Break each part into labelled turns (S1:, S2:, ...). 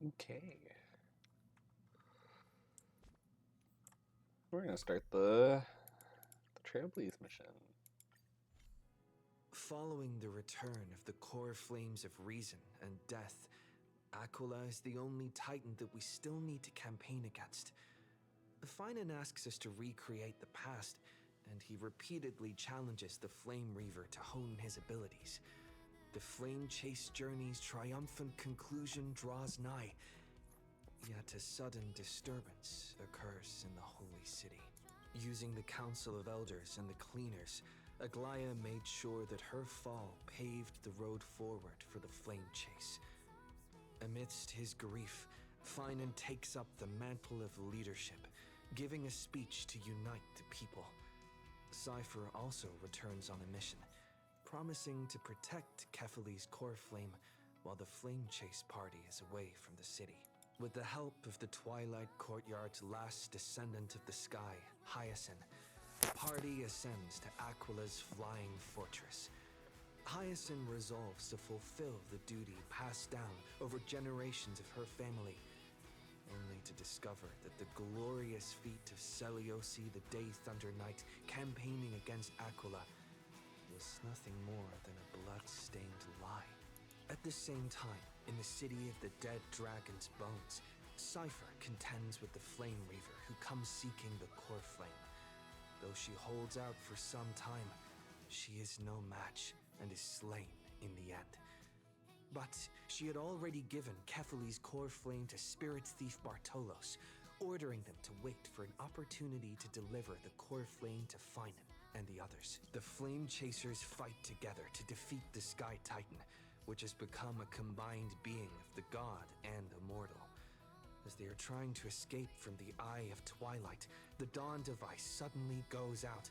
S1: Okay. We're gonna start the Trailblaze mission.
S2: Following the return of the core flames of reason and death, Aquila is the only titan that we still need to campaign against. Finan asks us to recreate the past, and he repeatedly challenges the Flame Reaver to hone his abilities. The Flame Chase journey's triumphant conclusion draws nigh, yet a sudden disturbance occurs in the Holy City. Using the Council of Elders and the Cleaners, Aglaya made sure that her fall paved the road forward for the Flame Chase. Amidst his grief, Finan takes up the mantle of leadership, giving a speech to unite the people. Cypher also returns on a mission, promising to protect Kefali's core flame while the Flame Chase party is away from the city. With the help of the Twilight Courtyard's last descendant of the sky, Hyacinth, the party ascends to Aquila's flying fortress. Hyacinth resolves to fulfill the duty passed down over generations of her family, only to discover that the glorious feat of Seliosi the Day Thunder Knight campaigning against Aquila was nothing more than a blood-stained lie. At the same time, in the city of the dead dragon's bones, Cypher contends with the Flame Reaver who comes seeking the core flame. Though she holds out for some time, she is no match and is slain in the end. But she had already given Kefali's core flame to spirit thief Bartolos, ordering them to wait for an opportunity to deliver the core flame to Finan and the others. The Flame Chasers fight together to defeat the Sky Titan, which has become a combined being of the god and immortal. As they are trying to escape from the Eye of Twilight, the Dawn device suddenly goes out,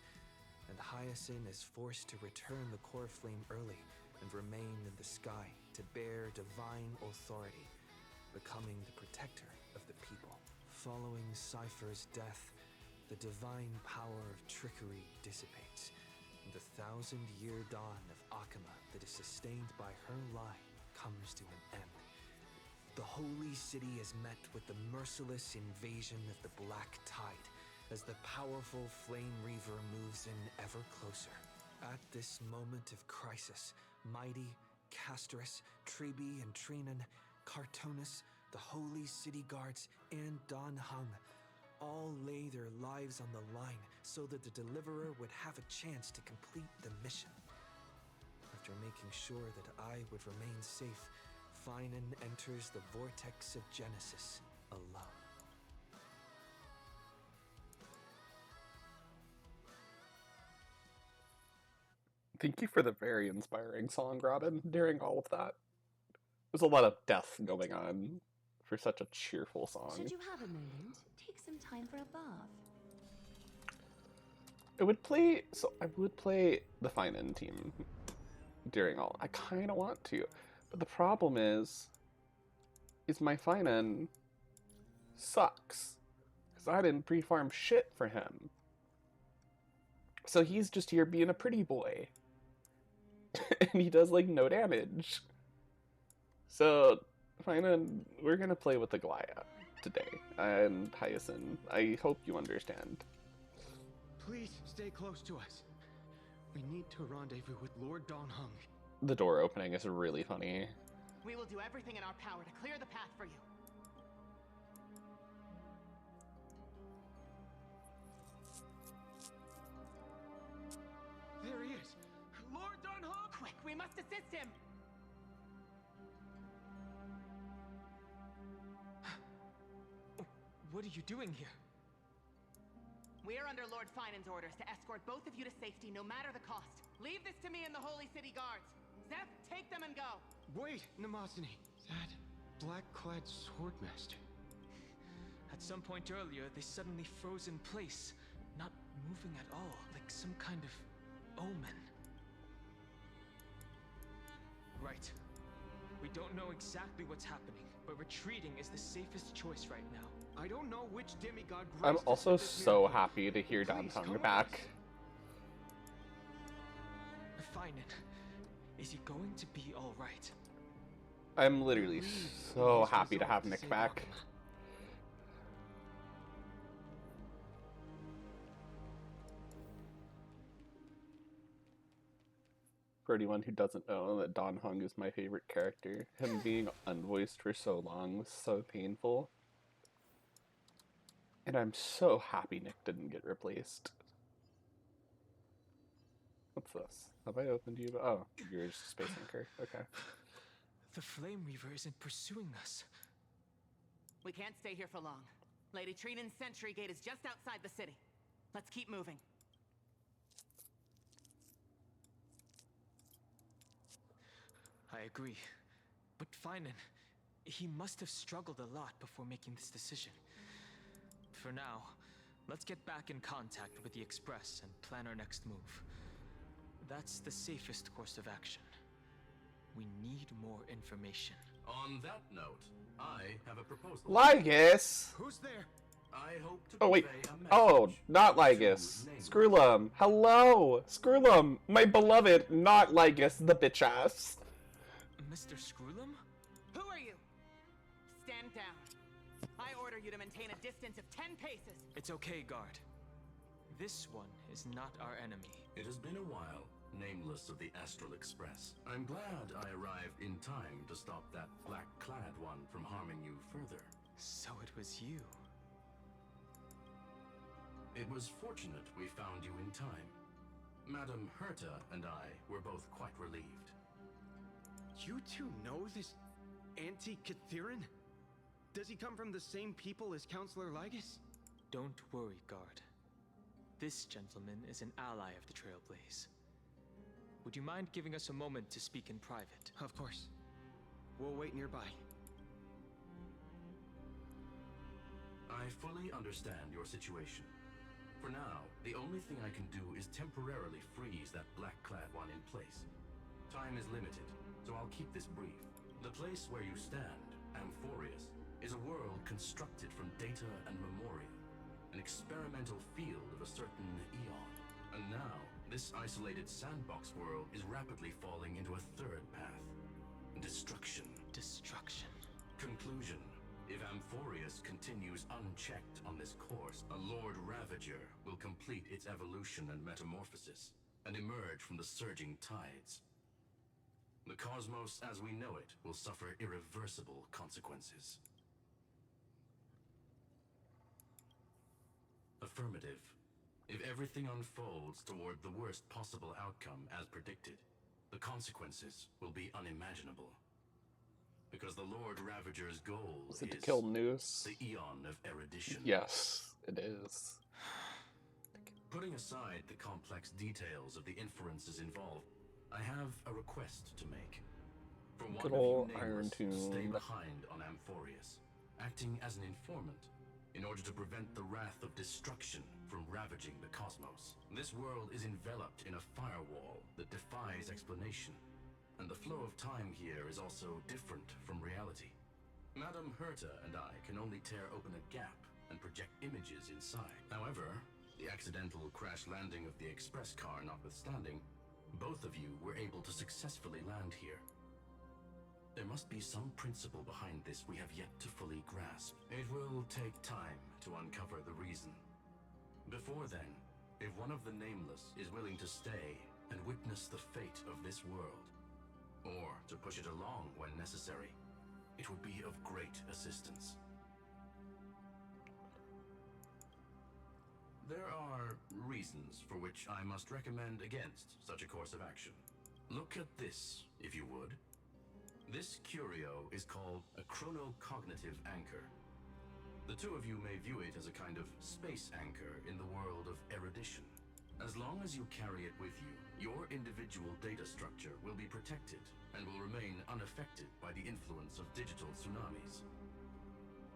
S2: and Hyacinth is forced to return the core flame early and remain in the sky to bear divine authority, becoming the protector of the people. Following Cypher's death, the divine power of trickery dissipates, and the 1,000-year dawn of Akama that is sustained by her lie comes to an end. The Holy City is met with the merciless invasion of the Black Tide as the powerful Flame Reaver moves in ever closer. At this moment of crisis, Mighty, Castris, Tribi and Trinan, Cartonus, the Holy City Guards, and Don Hung all lay their lives on the line so that the Deliverer would have a chance to complete the mission. After making sure that I would remain safe, Finan enters the vortex of Genesis alone.
S1: Thank you for the very inspiring song, Robin, during all of that. There's a lot of death going on for such a cheerful song.
S3: Should you have a moment, take some time for a bath.
S1: I would play the Finan team during all. I kind of want to, but the problem is my Finan sucks because I didn't pre-farm shit for him. So he's just here being a pretty boy. And he does, like, no damage. So, Finan, we're gonna play with Aglaya today. And Hyacinth, I hope you understand.
S4: Please stay close to us. We need to rendezvous with Lord Don Hung.
S1: The door opening is really funny.
S5: We will do everything in our power to clear the path for you.
S4: There he is! Lord Don Hung!
S5: Quick, we must assist him!
S4: What are you doing here?
S5: We are under Lord Finan's orders to escort both of you to safety, no matter the cost. Leave this to me and the Holy City Guards. Zeph, take them and go.
S4: Wait, Namazani. That black-clad swordmaster.
S6: At some point earlier, they suddenly froze in place, not moving at all, like some kind of omen. Right. We don't know exactly what's happening, but retreating is the safest choice right now.
S4: I don't know which demigod.
S1: I'm also so happy to hear Don Hung back.
S6: Finan, is he going to be all right?
S1: I'm literally so happy to have Nick back. For anyone who doesn't know, that Don Hung is my favorite character. Him being unvoiced for so long was so painful. And I'm so happy Nick didn't get replaced. What's this? Have I opened you? Oh, you're just a space anchor. Okay.
S6: The Flame Reaver isn't pursuing us.
S5: We can't stay here for long. Lady Trinan's sentry gate is just outside the city. Let's keep moving.
S6: I agree. But Finan, he must have struggled a lot before making this decision. For now, let's get back in contact with the Express and plan our next move. That's the safest course of action. We need more information.
S7: On that note, I have a proposal.
S1: Lygus!
S4: Who's there?
S7: I hope to
S1: Oh, wait.
S7: convey a message
S1: Oh, not
S7: to
S1: Lygus.
S7: nameless.
S1: Screwlum. Hello! Screwlum, my beloved, not Lygus, the bitch ass.
S6: Mr. Screwlum?
S5: Who are you? Stand down. I order you to maintain a distance of 10 paces.
S6: It's okay, guard. This one is not our enemy.
S7: It has been a while, nameless of the Astral Express. I'm glad I arrived in time to stop that black-clad one from harming you further.
S6: So it was you.
S7: It was fortunate we found you in time. Madame Herta and I were both quite relieved.
S4: You two know this anti-Catharin? Does he come from the same people as Counselor Lygus?
S6: Don't worry, guard. This gentleman is an ally of the Trailblaze. Would you mind giving us a moment to speak in private?
S4: Of course. We'll wait nearby.
S7: I fully understand your situation. For now, the only thing I can do is temporarily freeze that black-clad one in place. Time is limited, so I'll keep this brief. The place where you stand, Amphorius, is a world constructed from data and memoria, an experimental field of a certain eon. And now, this isolated sandbox world is rapidly falling into a third path. Destruction.
S6: Destruction.
S7: Conclusion. If Amphorius continues unchecked on this course, a Lord Ravager will complete its evolution and metamorphosis, and emerge from the surging tides. The cosmos as we know it will suffer irreversible consequences. Affirmative. If everything unfolds toward the worst possible outcome as predicted, the consequences will be unimaginable. Because the Lord Ravager's goal
S1: Is it to
S7: is
S1: kill Noose?
S7: the Eon of Erudition.
S1: Yes, it is.
S7: Putting aside the complex details of the inferences involved, I have a request to make. For one
S1: Good
S7: of
S1: ol'
S7: you
S1: Iron
S7: nameless to stay
S1: Tomb.
S7: behind on Amphorius, acting as an informant, in order to prevent the wrath of destruction from ravaging the cosmos. This world is enveloped in a firewall that defies explanation, and the flow of time here is also different from reality. Madame Herta and I can only tear open a gap and project images inside. However, the accidental crash landing of the express car notwithstanding, both of you were able to successfully land here. There must be some principle behind this we have yet to fully grasp. It will take time to uncover the reason. Before then, if one of the Nameless is willing to stay and witness the fate of this world, or to push it along when necessary, it would be of great assistance. There are reasons for which I must recommend against such a course of action. Look at this, if you would. This curio is called a chronocognitive anchor. The two of you may view it as a kind of space anchor in the world of erudition. As long as you carry it with you, your individual data structure will be protected and will remain unaffected by the influence of digital tsunamis.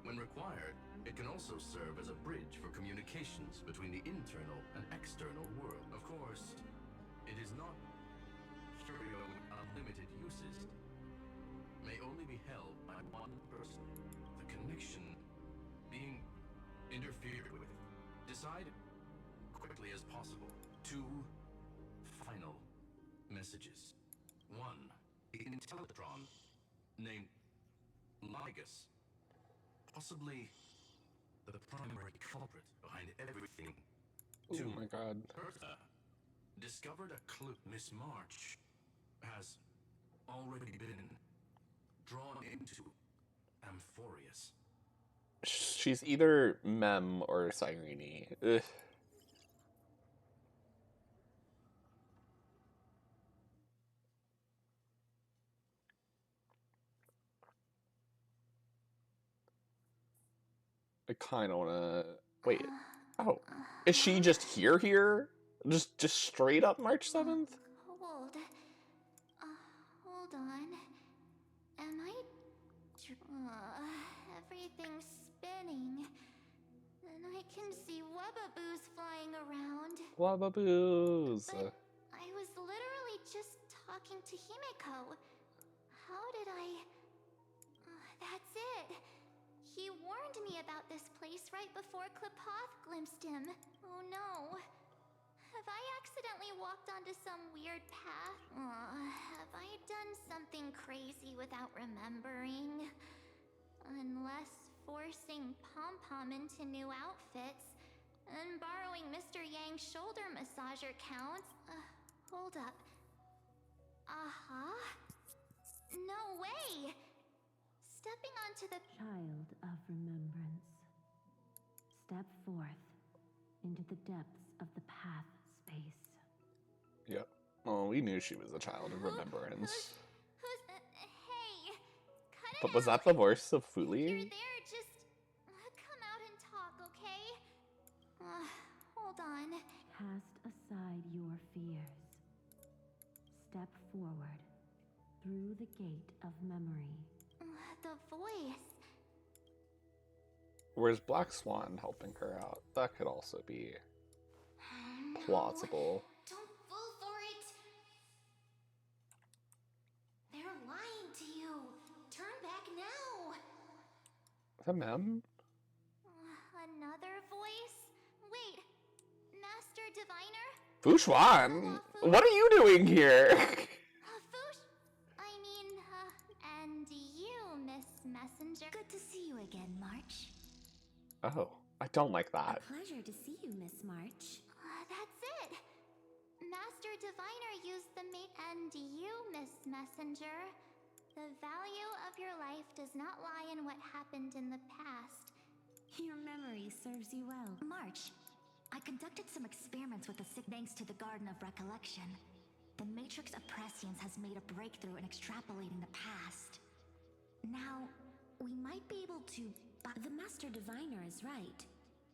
S7: When required, it can also serve as a bridge for communications between the internal and external world. Of course, it is not curio with unlimited uses. May only be held by one person. The connection being interfered with. Decide quickly as possible. 2 final messages. 1. Intellatron named Ligus. Possibly the primary culprit behind everything.
S1: Oh my god.
S7: Bertha discovered a clue. Miss March has already been drawn into Amphorius.
S1: She's either Mem or Cyrene. Ugh. I kind of want to... Wait. Oh. Is she just here? Just straight up March 7th?
S3: Hold on. Am I... everything's spinning. And I can see webbaboos flying around.
S1: Wababoos.
S3: But I was literally just talking to Himeko. How did I... that's it. He warned me about this place right before Klipoth glimpsed him. Oh no. Have I accidentally walked onto some weird path? Have I done something crazy without remembering? Unless forcing Pom-Pom into new outfits and borrowing Mr. Yang's shoulder massager counts. Hold up. No way! Stepping onto the
S8: Child of remembrance, step forth into the depths of the path space.
S1: Yep. Well, we knew she was a child of remembrance.
S3: Who's hey, cut it
S1: But was
S3: out.
S1: that the voice of
S3: If
S1: Fuli?
S3: you're there, just come out and talk, okay? Hold on.
S8: Cast aside your fears. Step forward through the gate of memory.
S3: The voice.
S1: Where's Black Swan helping her out? That could also be plausible.
S3: Don't fall for it. They're lying to you. Turn back now.
S1: Is that Mem?
S3: Another voice? Wait, Master Diviner?
S1: Fushwan? What are you doing here?
S3: And you, Miss Messenger. Good to see you again, March.
S1: Oh, I don't like that.
S8: Pleasure to see you, Miss March.
S3: That's it. Master Diviner used the mate and you, Miss Messenger. The value of your life does not lie in what happened in the past.
S8: Your memory serves you well.
S9: March, I conducted some experiments with the sick thanks to the Garden of Recollection. The Matrix of Prescience has made a breakthrough in extrapolating the past. Now, we might be able to...
S8: The Master Diviner is right.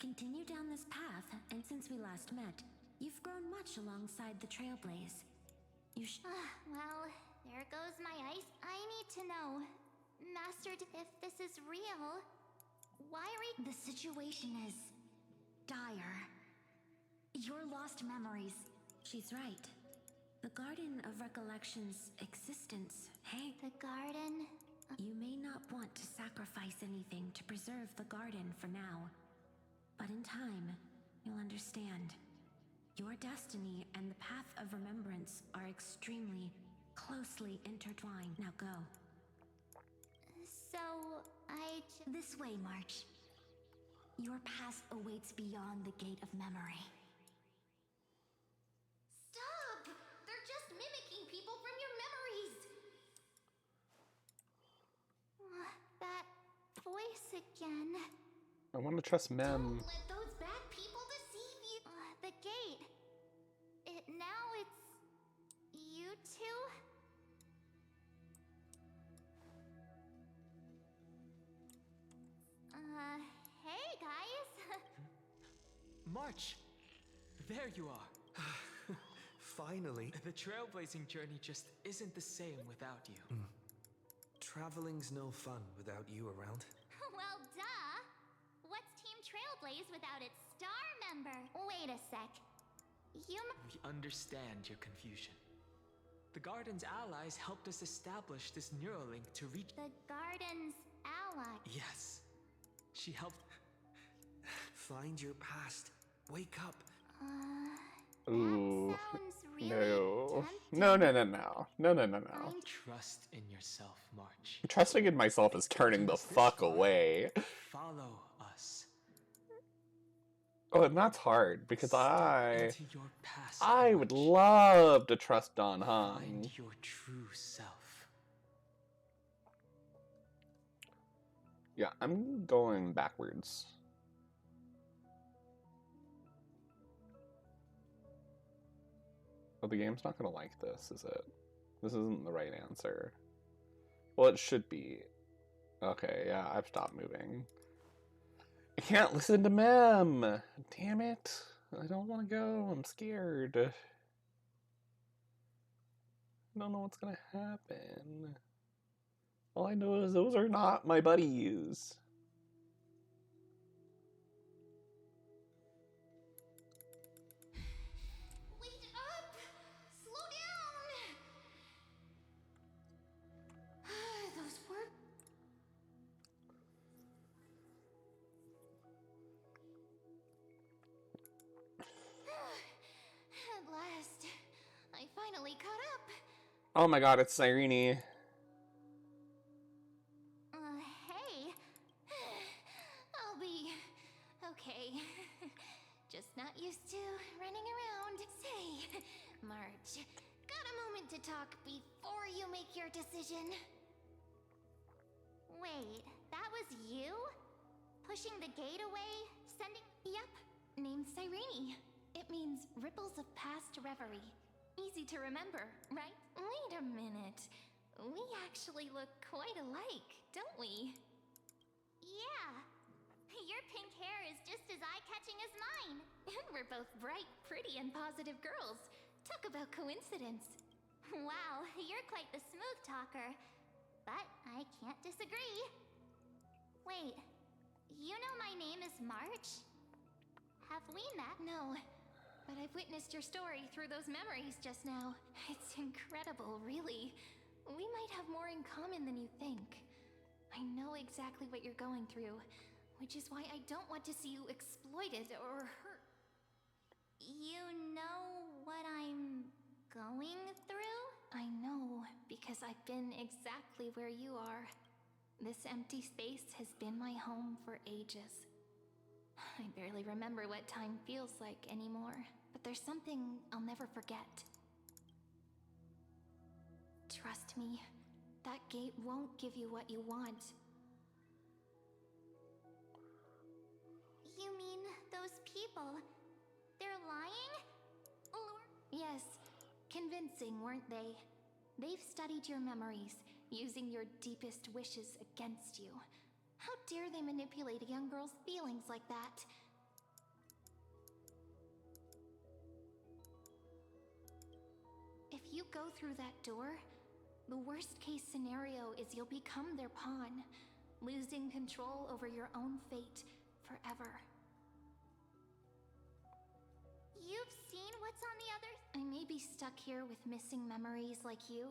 S8: Continue down this path, and since we last met, you've grown much alongside the Trailblaze. You
S3: Well, there goes my ice. I need to know, Master, if this is real, why
S9: The situation is... dire. Your lost memories...
S8: She's right. The Garden of Recollection's existence, hey?
S3: the garden...
S8: You may not want to sacrifice anything to preserve the garden for now. But in time, you'll understand. Your destiny and the path of remembrance are extremely, closely intertwined. Now go.
S3: So,
S9: This way, March. Your past awaits beyond the gate of memory.
S3: Stop! They're just mimicking people from your memories! That voice again.
S1: I want to trust Mem.
S3: Don't let those bad people deceive you! The gate. Now it's... you two? Hey guys!
S6: March! There you are.
S2: Finally.
S6: The trailblazing journey just isn't the same without you.
S2: Traveling's no fun without you around.
S3: Well, duh! What's Team Trailblaze without its star member? Wait a sec.
S6: We understand your confusion. The Garden's allies helped us establish this Neuralink to reach...
S3: The Garden's ally.
S6: Yes. She helped...
S2: Find your past. Wake up.
S1: Ooh.
S3: sounds really
S1: No.
S3: tempting.
S1: No, no, no, no. No, no, no, no.
S6: Trust in yourself, March.
S1: Trusting in myself is turning the
S6: It's this
S1: fuck
S6: far.
S1: away.
S6: Follow us.
S1: Oh, and that's hard because
S6: Step
S1: I
S6: into your past,
S1: would
S6: March.
S1: love to trust Don Hung.
S6: Find your true self.
S1: Yeah, I'm going backwards. Oh, the game's not gonna like this, is it? This isn't the right answer. Well, it should be. Okay, yeah, I've stopped moving. I can't listen to Mem! Damn it. I don't want to go. I'm scared. I don't know what's gonna happen. All I know is those are not my buddies.
S3: Wait up! Slow down! Those were... At last, I finally caught up.
S1: Oh my god, it's Cyrene.
S3: Hey. I'll be okay. Just not used to running around. Say, March, got a moment to talk before you make your decision? Wait, that was you? Pushing the gate away? Sending...
S9: Yep, named Cyrene. It means ripples of past reverie. Easy to remember, right?
S3: Wait a minute. We actually look quite alike, don't we? Yeah. Your pink hair is just as eye-catching as mine.
S9: And we're both bright, pretty, and positive girls. Talk about coincidence.
S3: Wow, you're quite the smooth talker. But I can't disagree. Wait, you know my name is March? Have we met?
S9: No, but I've witnessed your story through those memories just now. It's incredible, really. We might have more in common than you think. I know exactly what you're going through, which is why I don't want to see you exploited or hurt.
S3: You know what I'm going through?
S9: I know, because I've been exactly where you are. This empty space has been my home for ages. I barely remember what time feels like anymore, but there's something I'll never forget. Trust me, that gate won't give you what you want.
S3: You mean those people? They're lying?
S9: Yes, convincing, weren't they? They've studied your memories, using your deepest wishes against you. How dare they manipulate a young girl's feelings like that? If you go through that door, the worst case scenario is you'll become their pawn, losing control over your own fate forever.
S3: You've seen what's on the other...
S9: I may be stuck here with missing memories like you,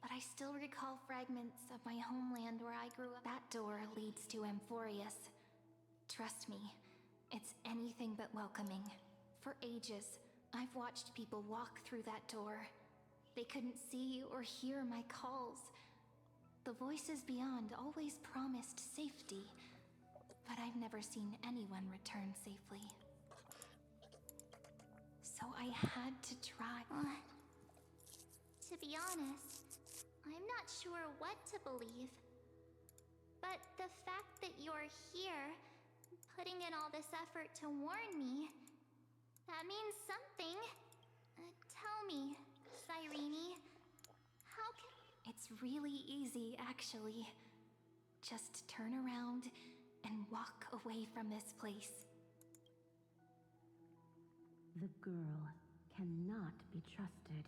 S9: but I still recall fragments of my homeland where I grew up. That door leads to Amphorius. Trust me, it's anything but welcoming. For ages, I've watched people walk through that door. They couldn't see or hear my calls. The voices beyond always promised safety, but I've never seen anyone return safely. So I had to try.
S3: To be honest, I'm not sure what to believe. But the fact that you're here, putting in all this effort to warn me, that means something. Tell me, Cyrene, how can...
S9: It's really easy, actually. Just turn around and walk away from this place.
S8: The girl cannot be trusted.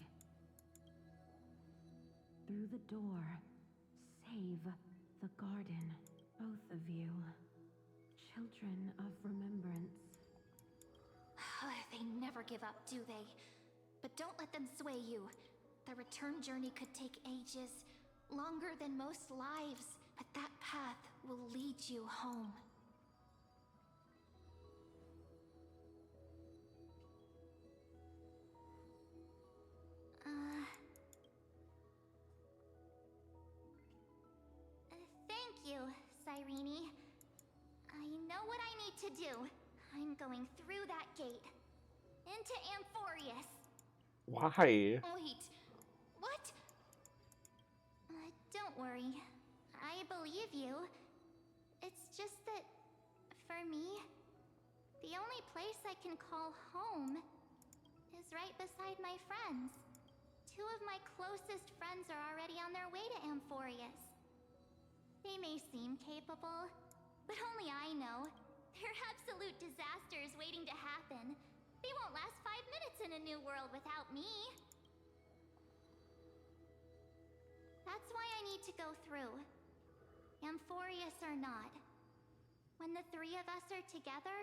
S8: Through the door, save the garden, both of you. Children of remembrance.
S9: They never give up, do they? But don't let them sway you. The return journey could take ages, longer than most lives, but that path will lead you home.
S3: Irene. I know what I need to do. I'm going through that gate. Into Amphorius.
S1: Why?
S3: Wait, what? Don't worry. I believe you. It's just that, for me, the only place I can call home is right beside my friends. Two of my closest friends are already on their way to Amphorius. They may seem capable, but only I know. They're absolute disasters waiting to happen. They won't last 5 minutes in a new world without me. That's why I need to go through. Amphorius or not. When the three of us are together,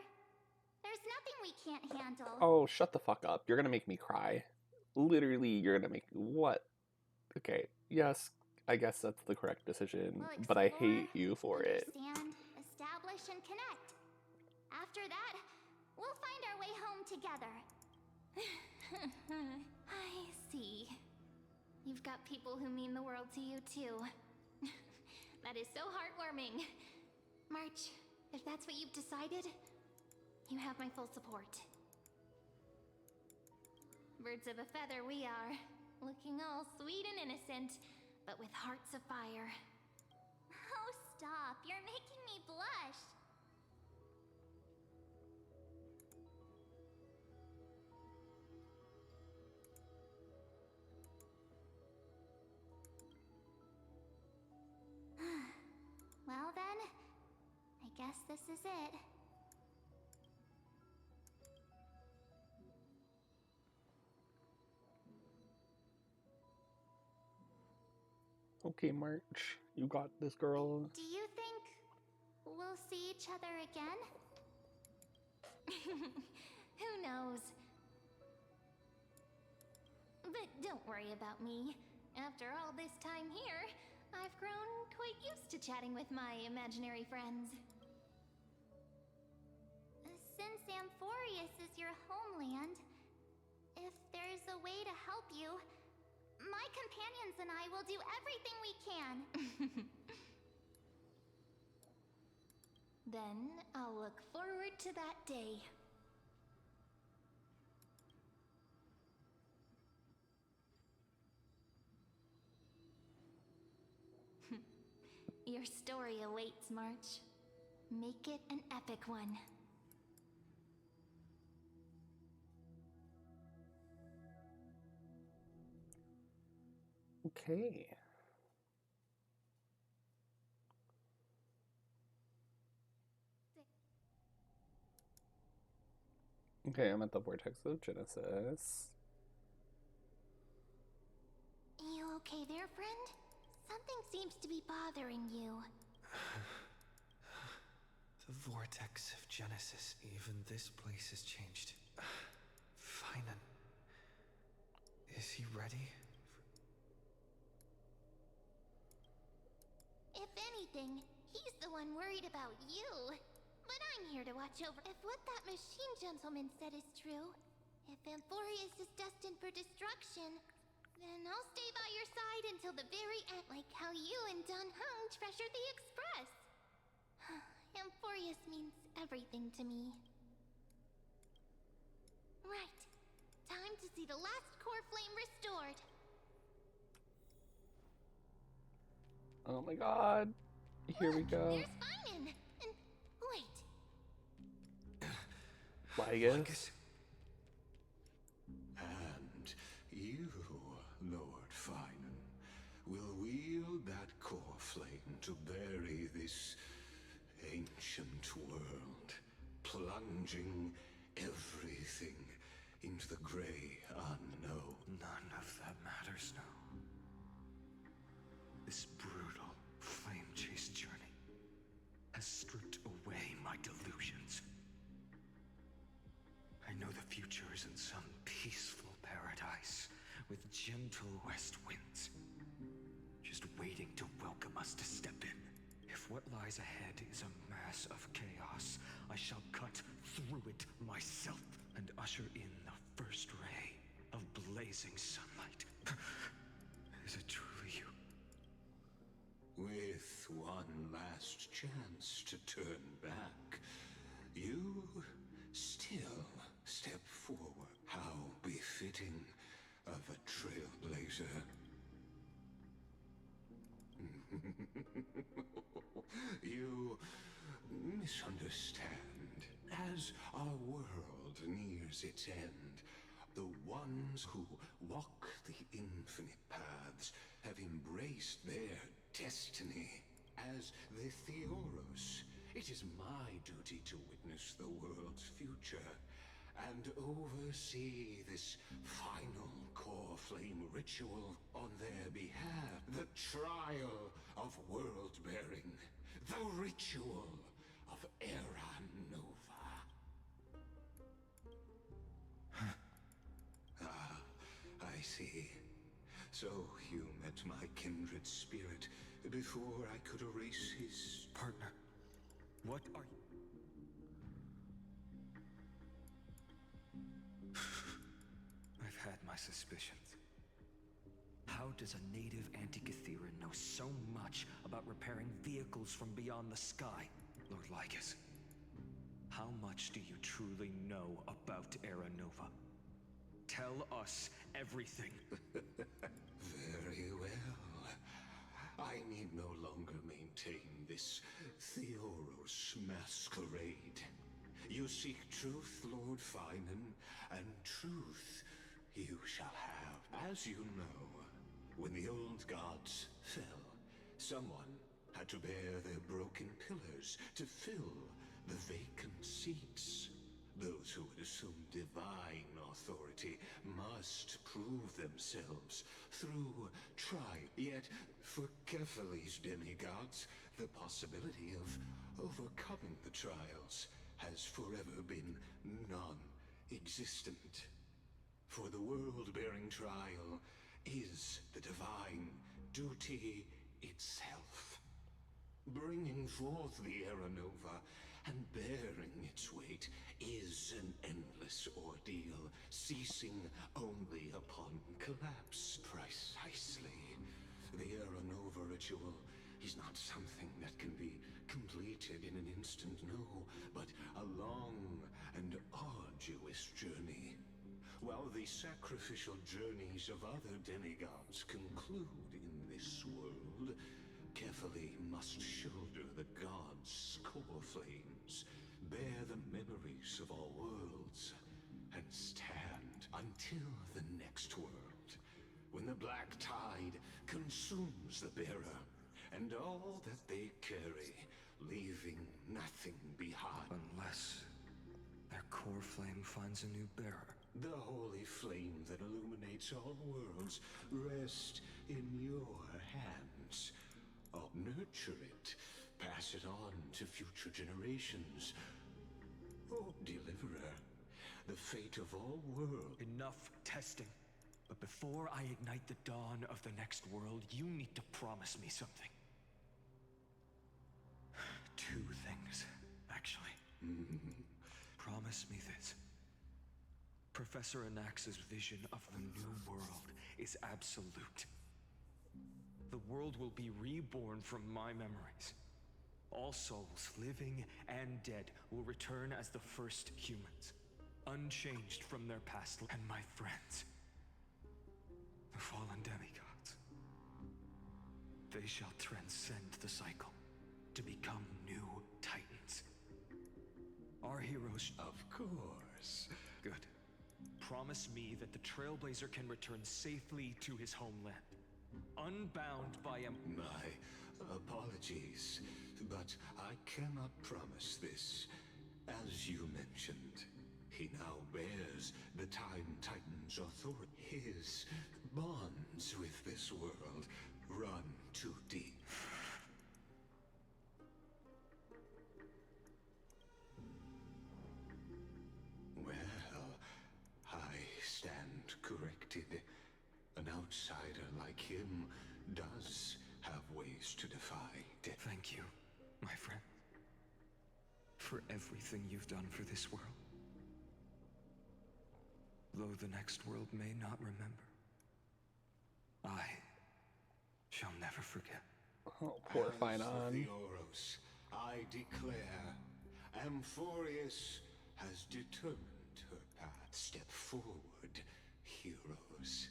S3: there's nothing we can't handle.
S1: Oh, shut the fuck up. You're gonna make me cry. Literally, you're gonna make... What? Okay, yes, I guess that's the correct decision,
S3: We'll
S1: but I
S3: explore,
S1: hate you for it.
S3: understand, establish, and connect. After that, we'll find our way home together. I see. You've got people who mean the world to you, too. That is so heartwarming. March, if that's what you've decided, you have my full support. Birds of a feather we are, looking all sweet and innocent, but with hearts of fire. Oh, stop. You're making me blush. Well then, I guess this is it.
S1: Okay, March, you got this, girl.
S3: Do you think we'll see each other again? Who knows? But don't worry about me. After all this time here, I've grown quite used to chatting with my imaginary friends. Since Amphorius is your homeland, if there's a way to help you, my companions and I will do everything we can. Then I'll look forward to that day. Your story awaits, March. Make it an epic one.
S1: Okay. Okay, I'm at the Vortex of Genesis.
S3: You okay there, friend? Something seems to be bothering you.
S2: The Vortex of Genesis. Even this place has changed. Finan. Is he ready?
S3: If anything, he's the one worried about you. But I'm here to watch over. If what that machine gentleman said is true, if Amphorius is destined for destruction, then I'll stay by your side until the very end, like how you and Dun Hung treasured the Express. Amphorius means everything to me. Right. Time to see the last core flame restored.
S1: Oh my god. Here we go.
S3: There's Finan. And wait.
S1: Lygus.
S10: And you, Lord Finan, will wield that core flame to bury this ancient world, plunging everything into the gray unknown.
S2: None of that matters now. This brutal, flame-chased journey has stripped away my delusions. I know the future is in some peaceful paradise with gentle west winds, just waiting to welcome us to step in. If what lies ahead is a mass of chaos, I shall cut through it myself and usher in the first ray of blazing sunlight. Is it truly you?
S10: With with one last chance to turn back, you still step forward. How befitting of a trailblazer. You misunderstand. As our world nears its end, the ones who walk the infinite paths have embraced their destiny. As the Theoros, it is my duty to witness the world's future and oversee this final core flame ritual on their behalf. The trial of world-bearing. The ritual of Era Nova. Ah, I see. So you met my kindred spirit before I could erase his...
S2: Partner, what are you... I've had my suspicions. How does a native Antikytheran know so much about repairing vehicles from beyond the sky, Lord Lycus? How much do you truly know about Era Nova? Tell us everything.
S10: Very well. I need no longer maintain this Theoros masquerade. You seek truth, Lord Finan, and truth you shall have. As you know, when the old gods fell, someone had to bear their broken pillars to fill the vacant seats. Those who would assume divine authority must prove themselves through trial. Yet, for Kephales's demigods, the possibility of overcoming the trials has forever been non-existent. For the world-bearing trial is the divine duty itself. Bringing forth the Era Nova and bearing its weight is an endless ordeal, ceasing only upon collapse. Precisely. The Era Nova ritual is not something that can be completed in an instant, no, but a long and arduous journey. While the sacrificial journeys of other demigods conclude in this world, Kephale must shoulder the gods' core flames, bear the memories of all worlds, and stand until the next world, when the black tide consumes the bearer, and all that they carry, leaving nothing behind.
S2: Unless their core flame finds a new bearer.
S10: The holy flame that illuminates all worlds rests in your hands. Nurture it, pass it on to future generations. Oh, Deliverer, the fate of all worlds.
S2: Enough testing. But before I ignite the dawn of the next world, you need to promise me something. Two things, actually. Promise me this. Professor Anax's vision of the new world is absolute. The world will be reborn from my memories. All souls, living and dead, will return as the first humans, unchanged from their past. And my friends, the fallen demigods, they shall transcend the cycle to become new titans. Our heroes...
S10: Of course.
S2: Good. Promise me that the Trailblazer can return safely to his homeland, unbound by
S10: My apologies, but I cannot promise this. As you mentioned, he now bears the Time Titan's authority. His bonds with this world run too deep. Well, I stand corrected. An outsider like him does have ways to defy death.
S2: Thank you, my friend, for everything you've done for this world. Though the next world may not remember, I shall never forget.
S1: Oh, poor
S10: As
S1: Finon.
S10: the Oros, I declare, Amphorius has determined her path. Step forward, heroes.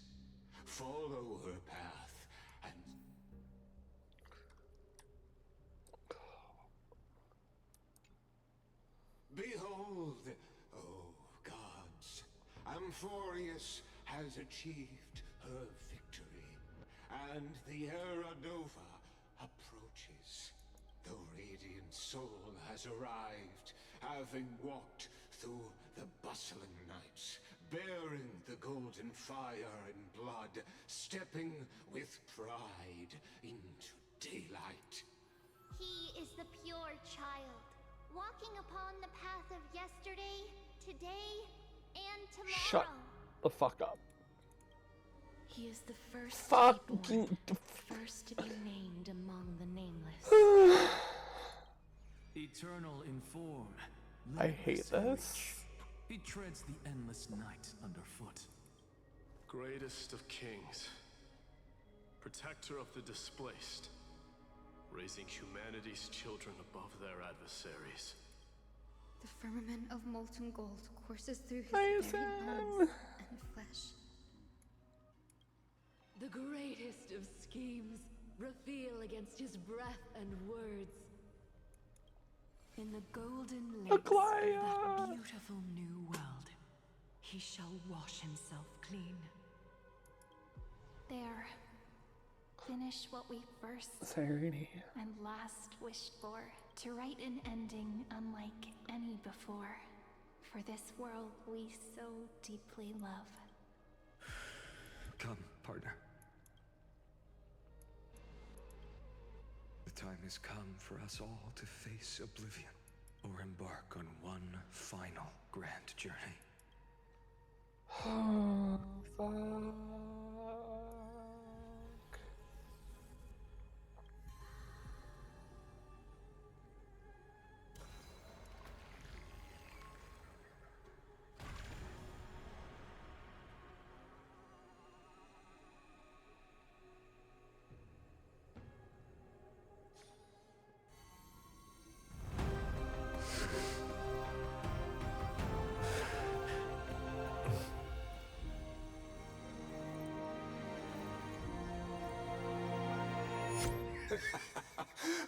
S10: Follow her path, and behold, oh gods, Amphorius has achieved her victory, and the Era Nova approaches. The radiant soul has arrived, having walked through the bustling nights, bearing the golden fire and blood, stepping with pride into daylight.
S3: He is the pure child, walking upon the path of yesterday, today, and tomorrow.
S1: Shut the fuck up.
S8: He is the first
S1: Fucking
S8: to be born, first to be named among the nameless.
S11: Eternal in form.
S1: I hate this.
S11: He treads the endless night underfoot.
S12: Greatest of kings, protector of the displaced, raising humanity's children above their adversaries.
S13: The firmament of molten gold courses through his
S1: Praise
S13: very
S1: him.
S13: bones and flesh.
S14: The greatest of schemes reveal against his breath and words.
S8: In the golden lakes of that beautiful new world, he shall wash himself clean.
S3: There. Finish what we first
S1: Serenity.
S3: and last wished for. To write an ending unlike any before. For this world we so deeply love.
S2: Come, partner. The time has come for us all to face oblivion, or embark on one final grand journey.
S1: Oh, fuck.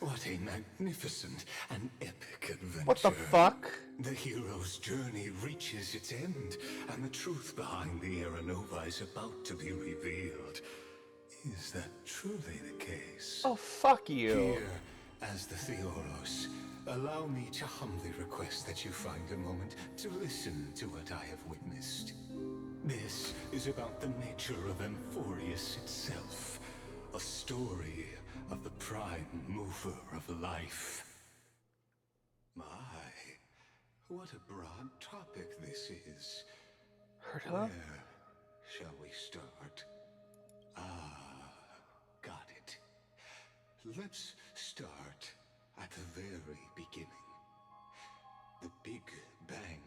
S10: What a magnificent and epic adventure.
S1: What the fuck?
S10: The hero's journey reaches its end, and the truth behind the Era Nova is about to be revealed. Is that truly the case?
S1: Oh, fuck you.
S10: Here, as the Theoros, allow me to humbly request that you find a moment to listen to what I have witnessed. This is about the nature of Amphorius itself, a story of the prime mover of life. My, what a broad topic this is. Where shall we start? Got it. Let's start at the very beginning. The Big Bang,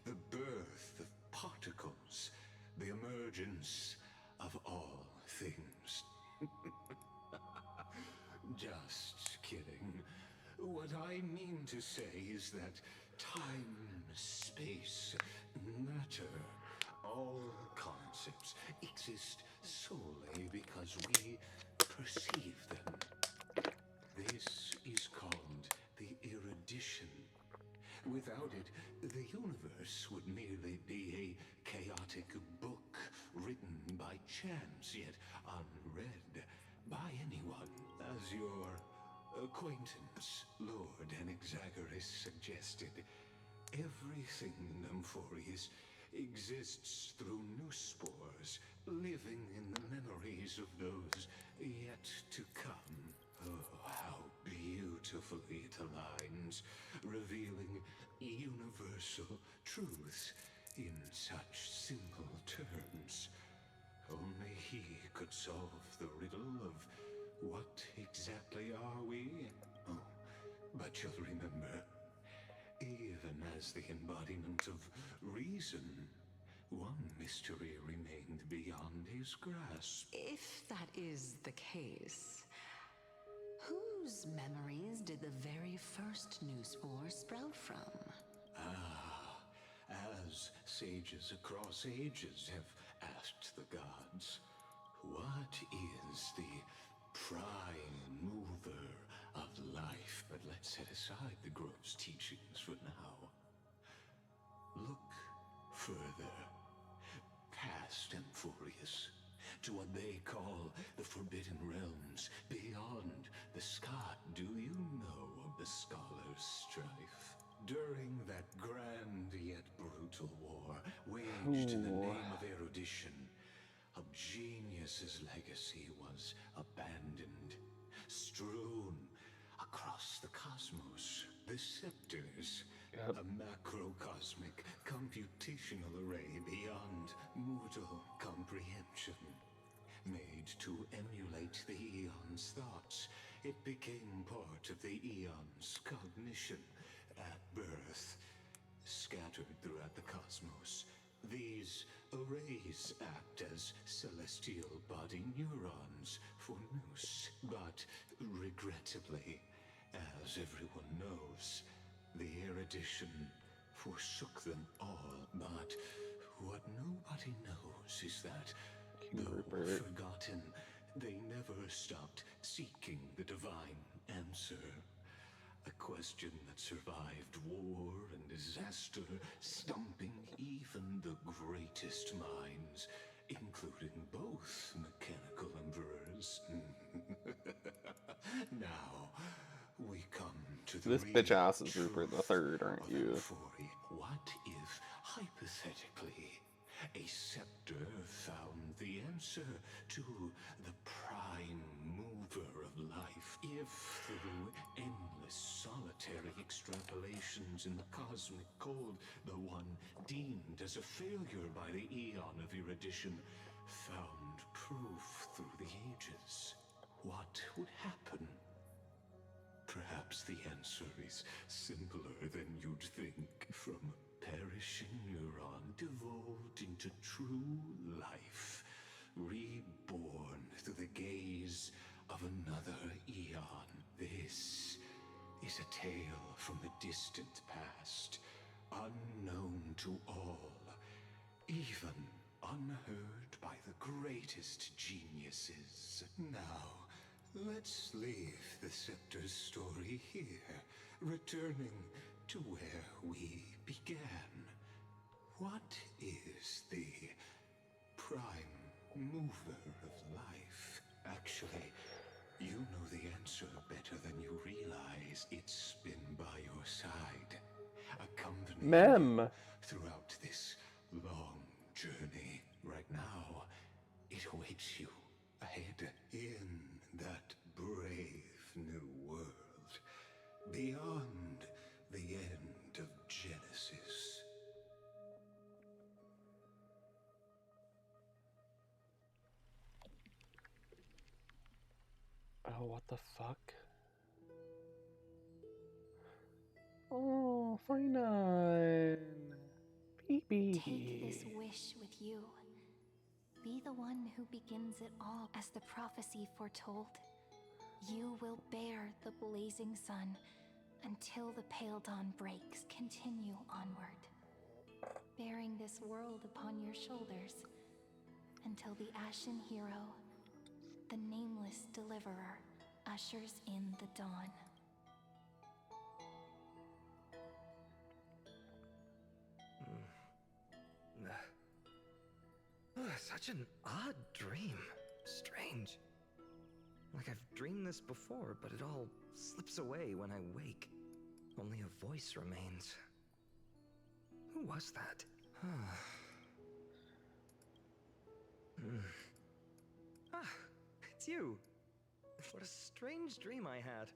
S10: the birth of particles, the emergence of all things. Just kidding. What I mean to say is that time, space, matter, all concepts exist solely because we perceive them. This is called the erudition. Without it, the universe would merely be a chaotic book written by chance, yet unread by anyone. As your acquaintance, Lord Anaxagoras, suggested, everything in Amphorius exists through new spores, living in the memories of those yet to come. Oh, how beautifully it aligns, revealing universal truths in such simple terms. Only he could solve the riddle of what exactly are we? Oh, but you'll remember, even as the embodiment of reason, one mystery remained beyond his grasp.
S15: If that is the case, whose memories did the very first new spore sprout from?
S10: Ah, as sages across ages have asked the gods, what is the prime mover of life? But let's set aside the grove's teachings for now. Look further, past Emphorius, to what they call the Forbidden Realms, beyond the Scot. Do you know of the Scholar's strife? During that grand yet brutal war, waged in the name of erudition, a genius's legacy was abandoned, strewn across the cosmos. The scepters, a macrocosmic computational array beyond mortal comprehension. Made to emulate the Eon's thoughts, it became part of the Eon's cognition at birth. Scattered throughout the cosmos, these arrays act as celestial body neurons for Nous. But regrettably, as everyone knows, the erudition forsook them all. But what nobody knows is that, though forgotten, they never stopped seeking the divine answer. A question that survived war and disaster, stumping even the greatest minds, including both mechanical emperors. Now, we come to the
S1: This bitch ass is Rupert the Third, aren't you?
S10: What if, hypothetically, a scepter found the answer to the prime mover of life? If, through endless solitary extrapolations in the cosmic cold, the one deemed as a failure by the Eon of erudition found proof through the ages, what would happen? Perhaps the answer is simpler than you'd think. From perishing neuron devolved into true life, reborn through the gaze of another Eon. This is a tale from the distant past, unknown to all, even unheard by the greatest geniuses. Now, let's leave the Scepter's story here, returning to where we began. What is the prime mover of life? Actually, you know the answer better than you realize. It's been by your side, accompanying you throughout this long journey. Right now, it awaits you ahead in that brave new world, beyond the end of Genesis.
S1: Oh, what the fuck? Oh, fine. Baby.
S9: Take this wish with you. Be the one who begins it all, as the prophecy foretold. You will bear the blazing sun until the pale dawn breaks. Continue onward, bearing this world upon your shoulders until the Ashen Hero, the nameless deliverer, ushers in the dawn.
S2: Such an odd dream. Strange. Like I've dreamed this before, but it all slips away when I wake. Only a voice remains. Who was that? It's you. What a strange dream I had.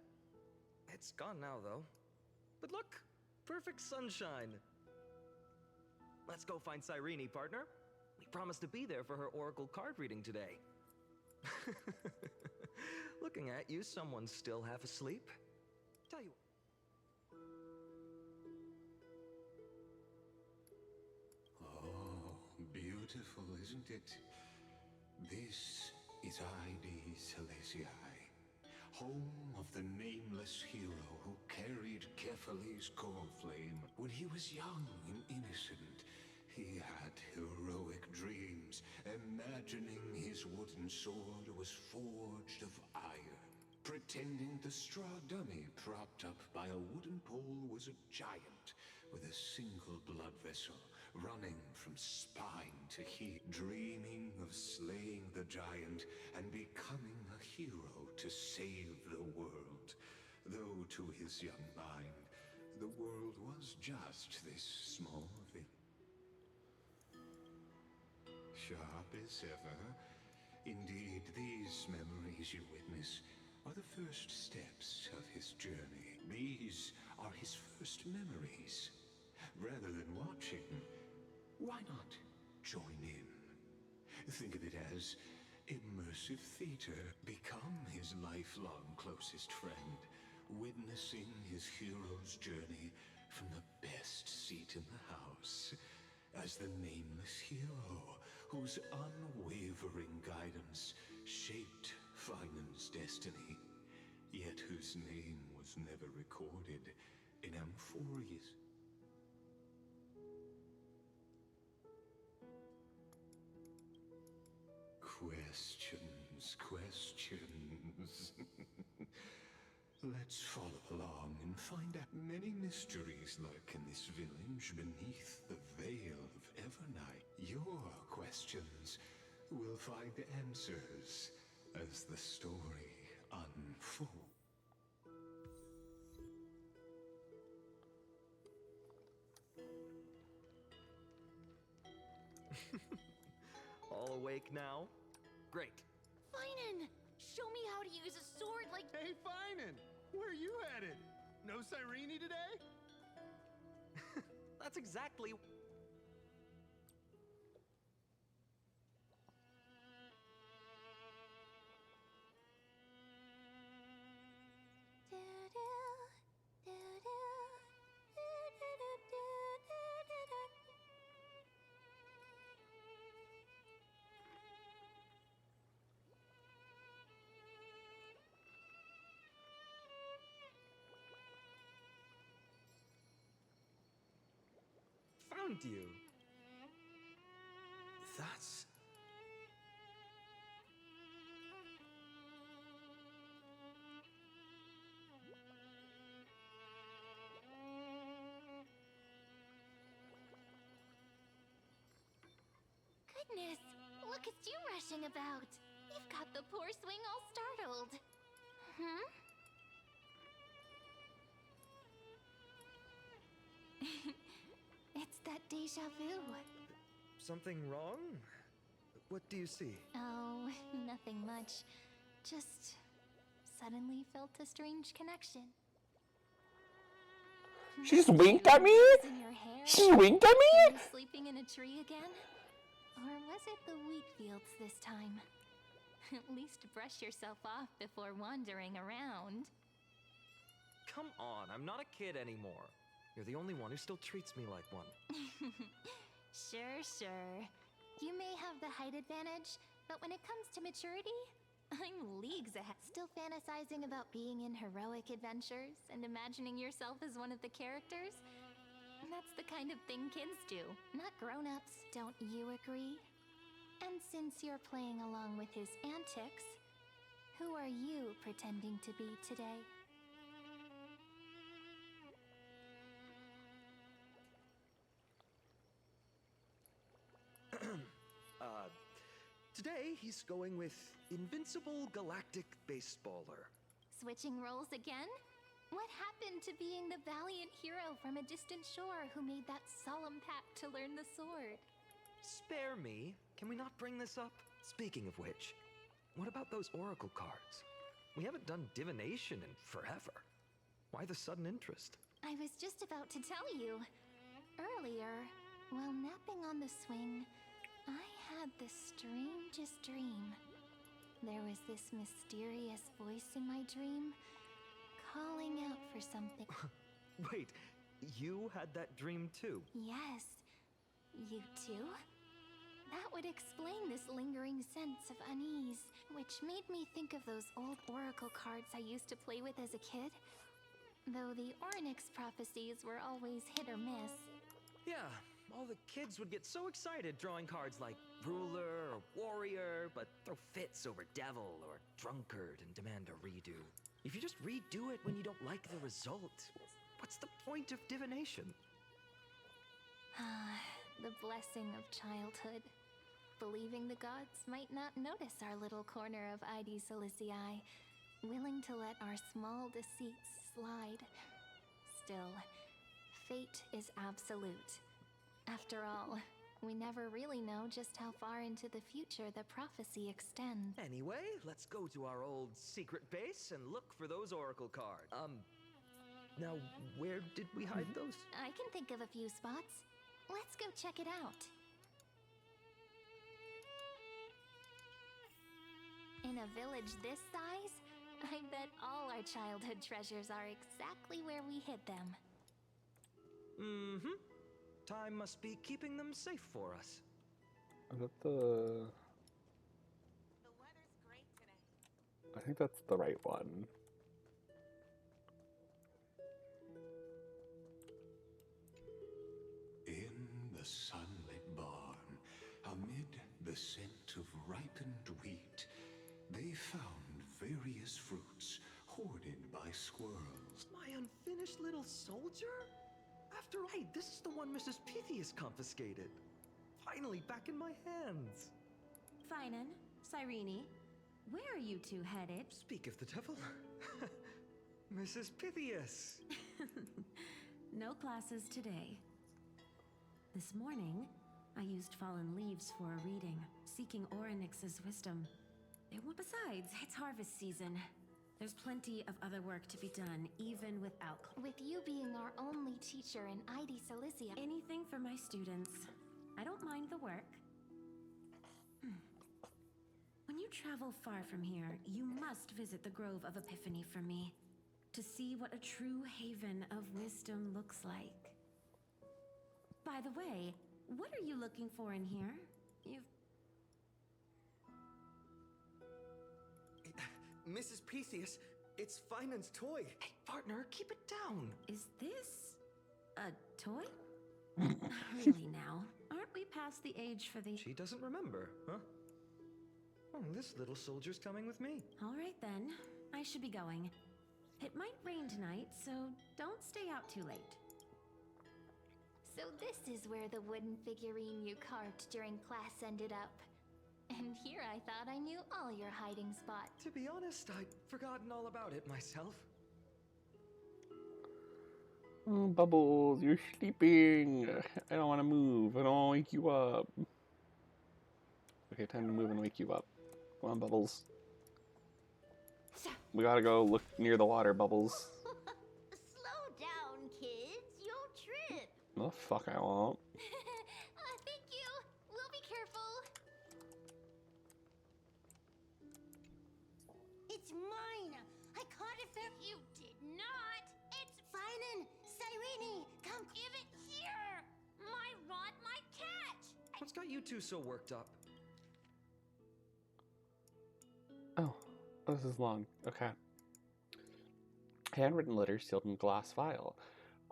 S2: It's gone now, though. But look, perfect sunshine. Let's go find Cyrene, partner. We promised to be there for her oracle card reading today. Looking at you, someone's still half asleep. Tell you.
S10: Oh, beautiful, isn't it? This is ID Celestii, home of the nameless Nephile's core flame. When he was young and innocent, he had heroic dreams, imagining his wooden sword was forged of iron. Pretending the straw dummy propped up by a wooden pole was a giant with a single blood vessel running from spine to heel. Dreaming of slaying the giant and becoming a hero to save the world. Though to his young mind, the world was just this small village. Sharp as ever. Indeed, these memories you witness are the first steps of his journey. These are his first memories. Rather than watching, why not join in? Think of it as immersive theater. Become his lifelong closest friend, witnessing his hero's journey from the best seat in the house. As the nameless hero whose unwavering guidance shaped Finan's destiny, yet whose name was never recorded in Amphoria's. Questions. Let's follow along and find out. Many mysteries lurk in this village beneath the veil of Evernight. Your questions will find answers as the story unfolds.
S16: All awake now? Great.
S17: Finan! Show me how to use a sword like—
S4: Hey, Finan! Where are you headed? No Cyrene today?
S16: That's exactly... Found you.
S2: That's...
S3: Goodness, look at you rushing about. You've got the poor swing all startled. Hmm? It's that deja vu.
S16: Something wrong? What do you see?
S3: Oh, nothing much. Just suddenly felt a strange connection.
S1: She just winked at me?
S3: In your hair?
S1: She winked at
S3: Were
S1: me?
S3: you sleeping in a tree again? Or was it the wheat fields this time? At least brush yourself off before wandering around.
S16: Come on, I'm not a kid anymore. You're the only one who still treats me like one.
S3: Sure. You may have the height advantage, but when it comes to maturity, I'm leagues ahead. Still fantasizing about being in heroic adventures and imagining yourself as one of the characters? That's the kind of thing kids do, not grown-ups, don't you agree? And since you're playing along with his antics, who are you pretending to be today?
S16: Today he's going with Invincible Galactic Baseballer.
S3: Switching roles again? What happened to being the valiant hero from a distant shore who made that solemn pact to learn the sword?
S16: Spare me. Can we not bring this up? Speaking of which, what about those oracle cards? We haven't done divination in forever. Why the sudden interest?
S3: I was just about to tell you. Earlier, while napping on the swing, I had the strangest dream. There was this mysterious voice in my dream, calling out for something.
S16: Wait, you had that dream too?
S3: Yes. You too? That would explain this lingering sense of unease, which made me think of those old oracle cards I used to play with as a kid. Though the Ornyx prophecies were always hit or miss.
S16: Yeah, all the kids would get so excited drawing cards like ruler or warrior, but throw fits over devil or drunkard and demand a redo. If you just redo it when you don't like the result, what's the point of divination?
S3: The blessing of childhood. Believing the gods might not notice our little corner of ID Silicii, willing to let our small deceits slide. Still, fate is absolute. After all, we never really know just how far into the future the prophecy extends.
S16: Anyway, let's go to our old secret base and look for those oracle cards. Now, where did we hide those?
S3: I can think of a few spots. Let's go check it out. In a village this size, I bet all our childhood treasures are exactly where we hid them.
S16: Mm-hmm. Time must be keeping them safe for us.
S1: Is that the... I think that's the right one.
S10: In the sunlit barn, amid the scent of ripened wheat, they found various fruits hoarded by squirrels.
S16: My unfinished little soldier? After all, hey, this is the one Mrs. Pythias confiscated. Finally back in my hands.
S8: Finan, Cyrene, where are you two headed?
S16: Speak of the devil. Mrs. Pythias.
S8: No classes today. This morning, I used fallen leaves for a reading, seeking Ornyx's wisdom. Besides, it's harvest season. There's plenty of other work to be done, even without...
S3: With you being our only teacher in ID Cilicia...
S8: Anything for my students. I don't mind the work. When you travel far from here, you must visit the Grove of Epiphany for me, to see what a true haven of wisdom looks like. By the way, what are you looking for in here?
S16: Mrs. Pythias, it's Finan's toy. Hey, partner, keep it down.
S8: Is this a toy? Really now? Aren't we past the age for the...
S16: She doesn't remember, huh? Oh, this little soldier's coming with me.
S8: All right then. I should be going. It might rain tonight, so don't stay out too late.
S3: So this is where the wooden figurine you carved during class ended up. And here I thought I knew all your hiding spots.
S16: To be honest, I'd forgotten all about it myself.
S1: Oh, Bubbles, you're sleeping. I don't want to move. I don't want to wake you up. Okay, time to move and wake you up. Come on, Bubbles. We gotta go look near the water, Bubbles.
S17: Slow down, kids. You'll trip.
S1: No, fuck I won't.
S3: Thank you. We'll be careful.
S17: It's mine. I caught it there. You did not. It's Finan, Cyrene. Come give it here. My rod, my catch.
S16: What's got you two so worked up?
S1: Oh, this is long. Okay. Handwritten letter sealed in glass vial.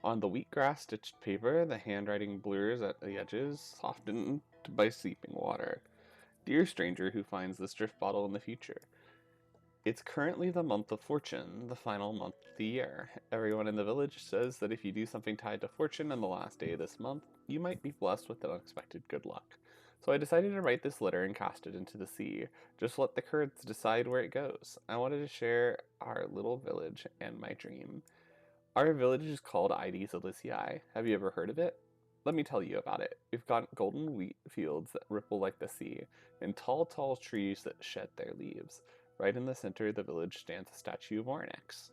S1: On the wheatgrass stitched paper, the handwriting blurs at the edges, softened by seeping water. Dear stranger who finds this drift bottle in the future. It's currently the month of fortune, the final month of the year. Everyone in the village says that if you do something tied to fortune on the last day of this month, you might be blessed with unexpected good luck. So I decided to write this letter and cast it into the sea. Just let the currents decide where it goes. I wanted to share our little village and my dream. Our village is called ID Silicii. Have you ever heard of it? Let me tell you about it. We've got golden wheat fields that ripple like the sea, and tall, tall trees that shed their leaves. Right in the center of the village stands a statue of Ornyx.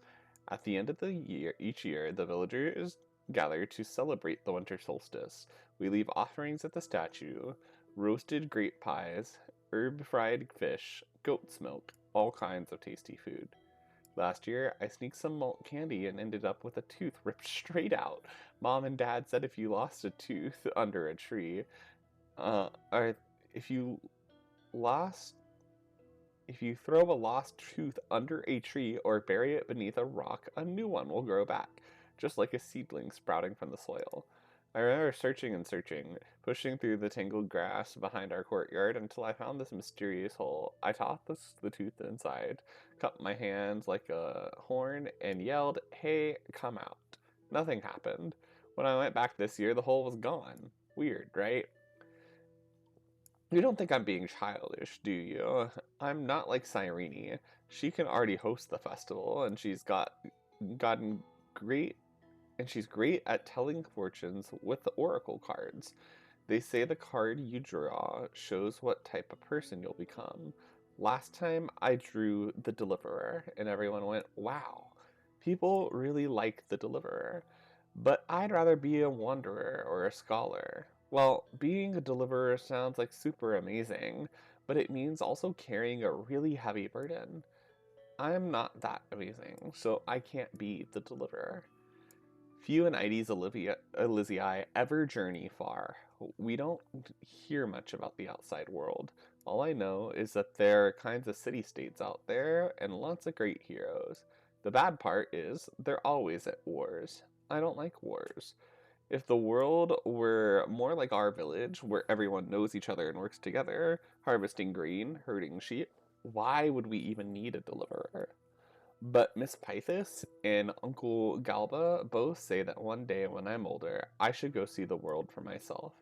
S1: At the end of the year, each year, the villagers gather to celebrate the winter solstice. We leave offerings at the statue, roasted grape pies, herb-fried fish, goat's milk, all kinds of tasty food. Last year, I sneaked some malt candy and ended up with a tooth ripped straight out. Mom and Dad said if you lost a tooth under a tree, or if you lost If you throw a lost tooth under a tree or bury it beneath a rock, a new one will grow back, just like a seedling sprouting from the soil. I remember searching and searching, pushing through the tangled grass behind our courtyard until I found this mysterious hole. I tossed the tooth inside, cupped my hands like a horn, and yelled, "Hey, come out." Nothing happened. When I went back this year, the hole was gone. Weird, right? You don't think I'm being childish, do you? I'm not like Cyrene. She can already host the festival, and gotten great she's great at telling fortunes with the oracle cards. They say the card you draw shows what type of person you'll become. Last time I drew the Deliverer, and everyone went, "Wow." People really like the Deliverer. But I'd rather be a wanderer or a scholar. Well, being a deliverer sounds like super amazing, but it means also carrying a really heavy burden. I'm not that amazing, so I can't be the deliverer. Few and Ides Elysiae ever journey far. We don't hear much about the outside world. All I know is that there are kinds of city-states out there and lots of great heroes. The bad part is they're always at wars. I don't like wars. If the world were more like our village, where everyone knows each other and works together, harvesting grain, herding sheep, why would we even need a deliverer? But Miss Pythis and Uncle Galba both say that one day when I'm older, I should go see the world for myself.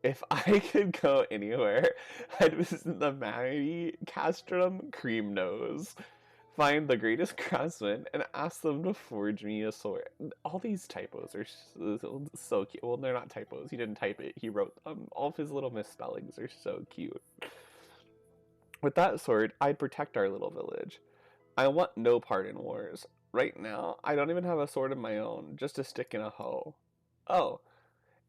S1: If I could go anywhere, I'd visit the mighty Castrum Cream Nose, find the greatest craftsman, and ask them to forge me a sword. All these typos are so cute. Well, they're not typos. He didn't type it. He wrote them. All of his little misspellings are so cute. With that sword, I'd protect our little village. I want no part in wars. Right now, I don't even have a sword of my own, just a stick and a hoe. Oh,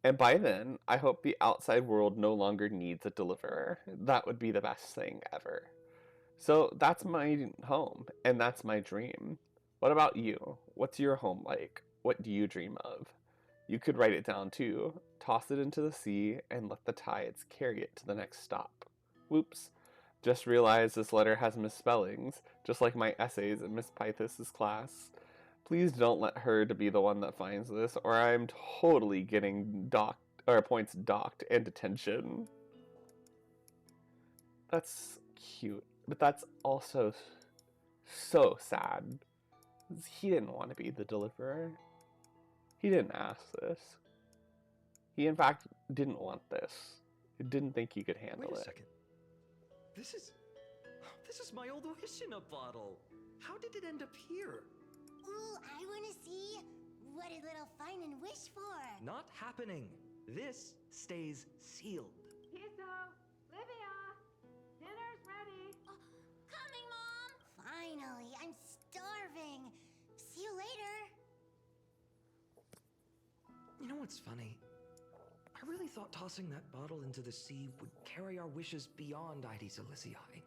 S1: and by then, I hope the outside world no longer needs a deliverer. That would be the best thing ever. So that's my home, and that's my dream. What about you? What's your home like? What do you dream of? You could write it down too, toss it into the sea, and let the tides carry it to the next stop. Whoops. Just realized this letter has misspellings, just like my essays in Miss Pythis' class. Please don't let her to be the one that finds this, or I'm totally getting points docked and detention. That's cute, but that's also so sad. He didn't want to be the deliverer. He didn't ask this. He, in fact, didn't want this. He didn't think he could handle it.
S16: Wait a second. This is my old wish in a bottle. How did it end up here?
S17: Ooh, I wanna see. What did little Finan wish for?
S16: Not happening. This stays sealed.
S5: Kiso, Livia, dinner's ready.
S17: Oh, coming, Mom. Finally, I'm starving. See you later.
S16: You know what's funny? I really thought tossing that bottle into the sea would carry our wishes beyond Ides Elysiae.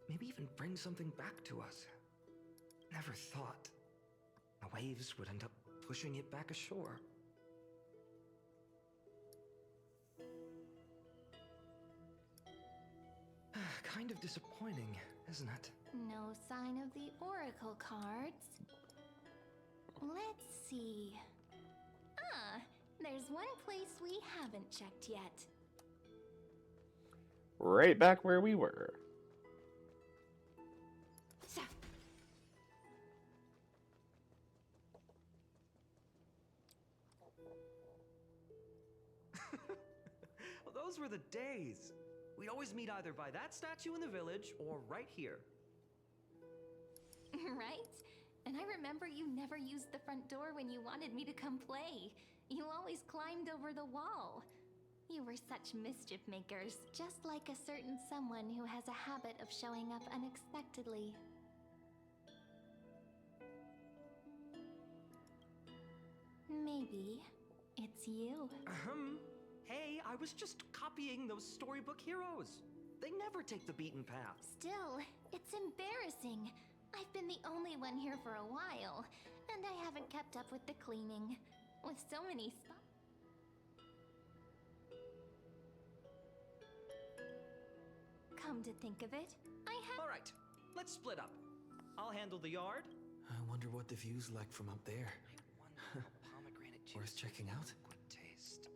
S16: Maybe even bring something back to us. Never thought the waves would end up pushing it back ashore. Kind of disappointing, isn't it?
S3: No sign of the oracle cards. Let's see. Ah, there's one place we haven't checked yet.
S1: Right back where we were.
S16: Well, those were the days. We'd always meet either by that statue in the village or right here.
S3: Right? And I remember you never used the front door when you wanted me to come play. You always climbed over the wall. You were such mischief makers, just like a certain someone who has a habit of showing up unexpectedly. Maybe it's you.
S16: Hey, I was just copying those storybook heroes. They never take the beaten path.
S3: Still, it's embarrassing. I've been the only one here for a while, and I haven't kept up with the cleaning. With so many spots. Come to think of it, I have.
S16: All right, let's split up. I'll handle the yard.
S2: I wonder what the view's like from up there.
S16: I wonder how pomegranate juice
S2: Worth checking out.
S16: would taste.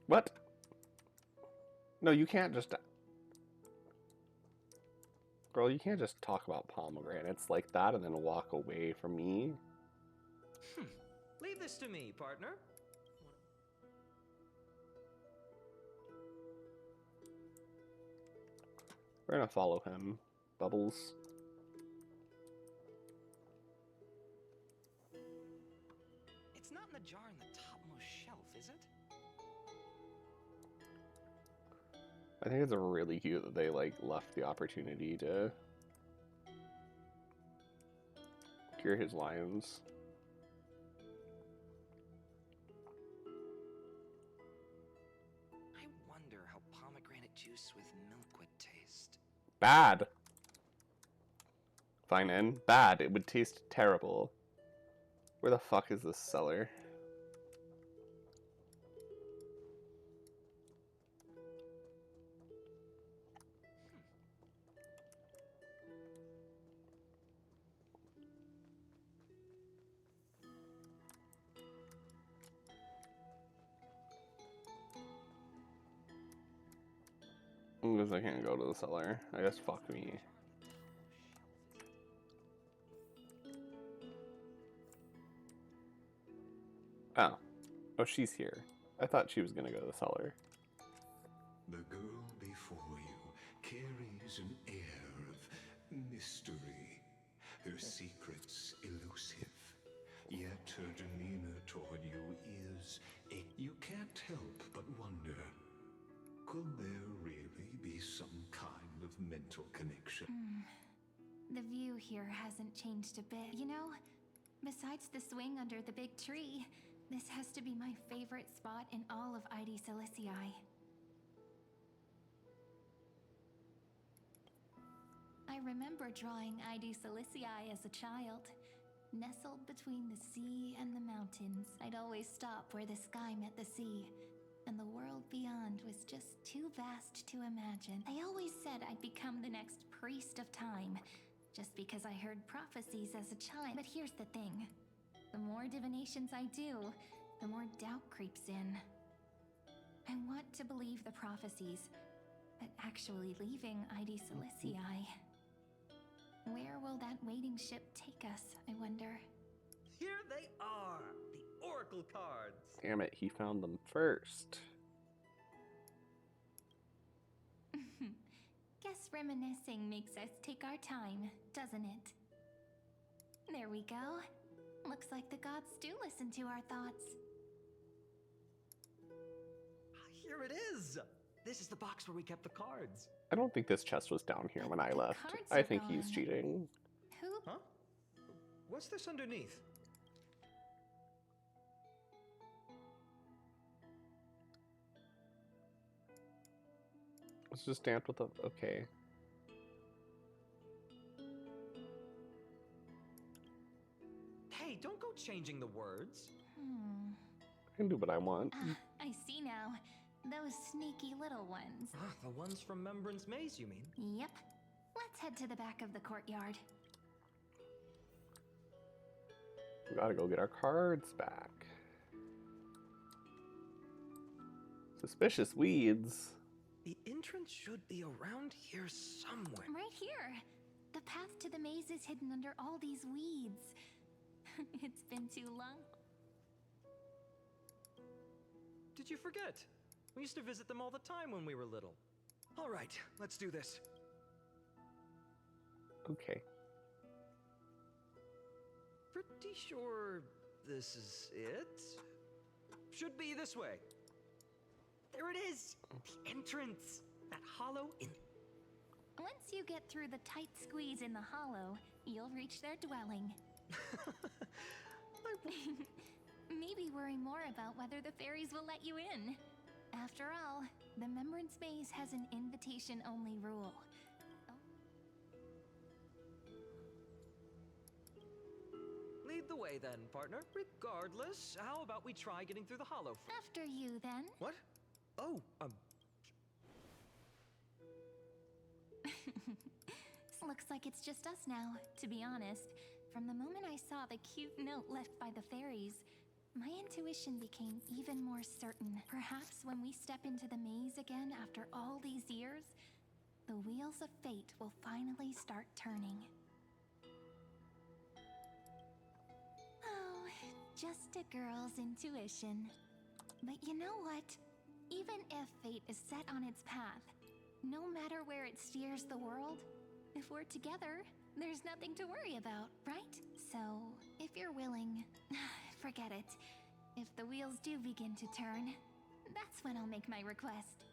S1: What? No, you can't just... Girl, you can't just talk about pomegranates like that and then walk away from me.
S16: Leave this to me, partner.
S1: We're gonna follow him. Bubbles.
S16: It's not in the jar in the topmost shelf, is it?
S1: I think it's really cute that they, like, left the opportunity to cure his lions.
S16: I wonder how pomegranate juice with milk would taste.
S1: Bad! Fine, and bad. It would taste terrible. Where the fuck is this cellar? Because I can't go to the cellar. I guess fuck me. Oh. Oh, she's here. I thought she was gonna go to the cellar.
S10: The girl before you carries an air of mystery, her secrets elusive. Yet her demeanor toward you is you can't help but wonder, could there really be some kind of mental connection?
S9: The view here hasn't changed a bit. You know, besides the swing under the big tree, this has to be my favorite spot in all of ID Silicii. I remember drawing ID Silicii as a child. Nestled between the sea and the mountains, I'd always stop where the sky met the sea, and the world beyond was just too vast to imagine. I always said I'd become the next priest of time, just because I heard prophecies as a child. But here's the thing. The more divinations I do, the more doubt creeps in. I want to believe the prophecies, but actually leaving ID Silicii... Where will that waiting ship take us, I wonder?
S16: Here they are, the Oracle cards.
S1: Damn it, he found them first.
S9: Guess reminiscing makes us take our time, doesn't it? There we go. Looks like the gods do listen to our thoughts.
S16: Here it is. This is the box where we kept the cards.
S1: I don't think this chest was down here when I left.
S9: cards
S1: I
S9: are
S1: think he's
S9: gone.
S1: cheating.
S9: Who?
S16: Huh? What's this underneath?
S1: Let's just dance with the... Okay.
S16: Hey, don't go changing the words.
S1: I can do what I want.
S9: I see now. Those sneaky little ones.
S16: The ones from Remembrance Maze, you mean?
S9: Yep. Let's head to the back of the courtyard.
S1: We gotta go get our cards back. Suspicious weeds.
S16: The entrance should be around here somewhere.
S9: Right here. The path to the maze is hidden under all these weeds. It's been too long.
S16: Did you forget? We used to visit them all the time when we were little. All right, let's do this.
S1: Okay.
S16: Pretty sure this is it. Should be this way. There it is! The entrance! That hollow in...
S9: Once you get through the tight squeeze in the hollow, you'll reach their dwelling. Maybe worry more about whether the fairies will let you in. After all, the Remembrance Maze has an invitation-only rule.
S16: Lead the way then, partner. Regardless, how about we try getting through the hollow first?
S9: After you, then.
S16: What? Oh,
S9: Looks like it's just us now, to be honest. From the moment I saw the cute note left by the fairies, my intuition became even more certain. Perhaps when we step into the maze again after all these years, the wheels of fate will finally start turning. Oh, just a girl's intuition. But you know what? Even if fate is set on its path, no matter where it steers the world, if we're together, there's nothing to worry about, right? So, if you're willing, forget it. If the wheels do begin to turn, that's when I'll make my request.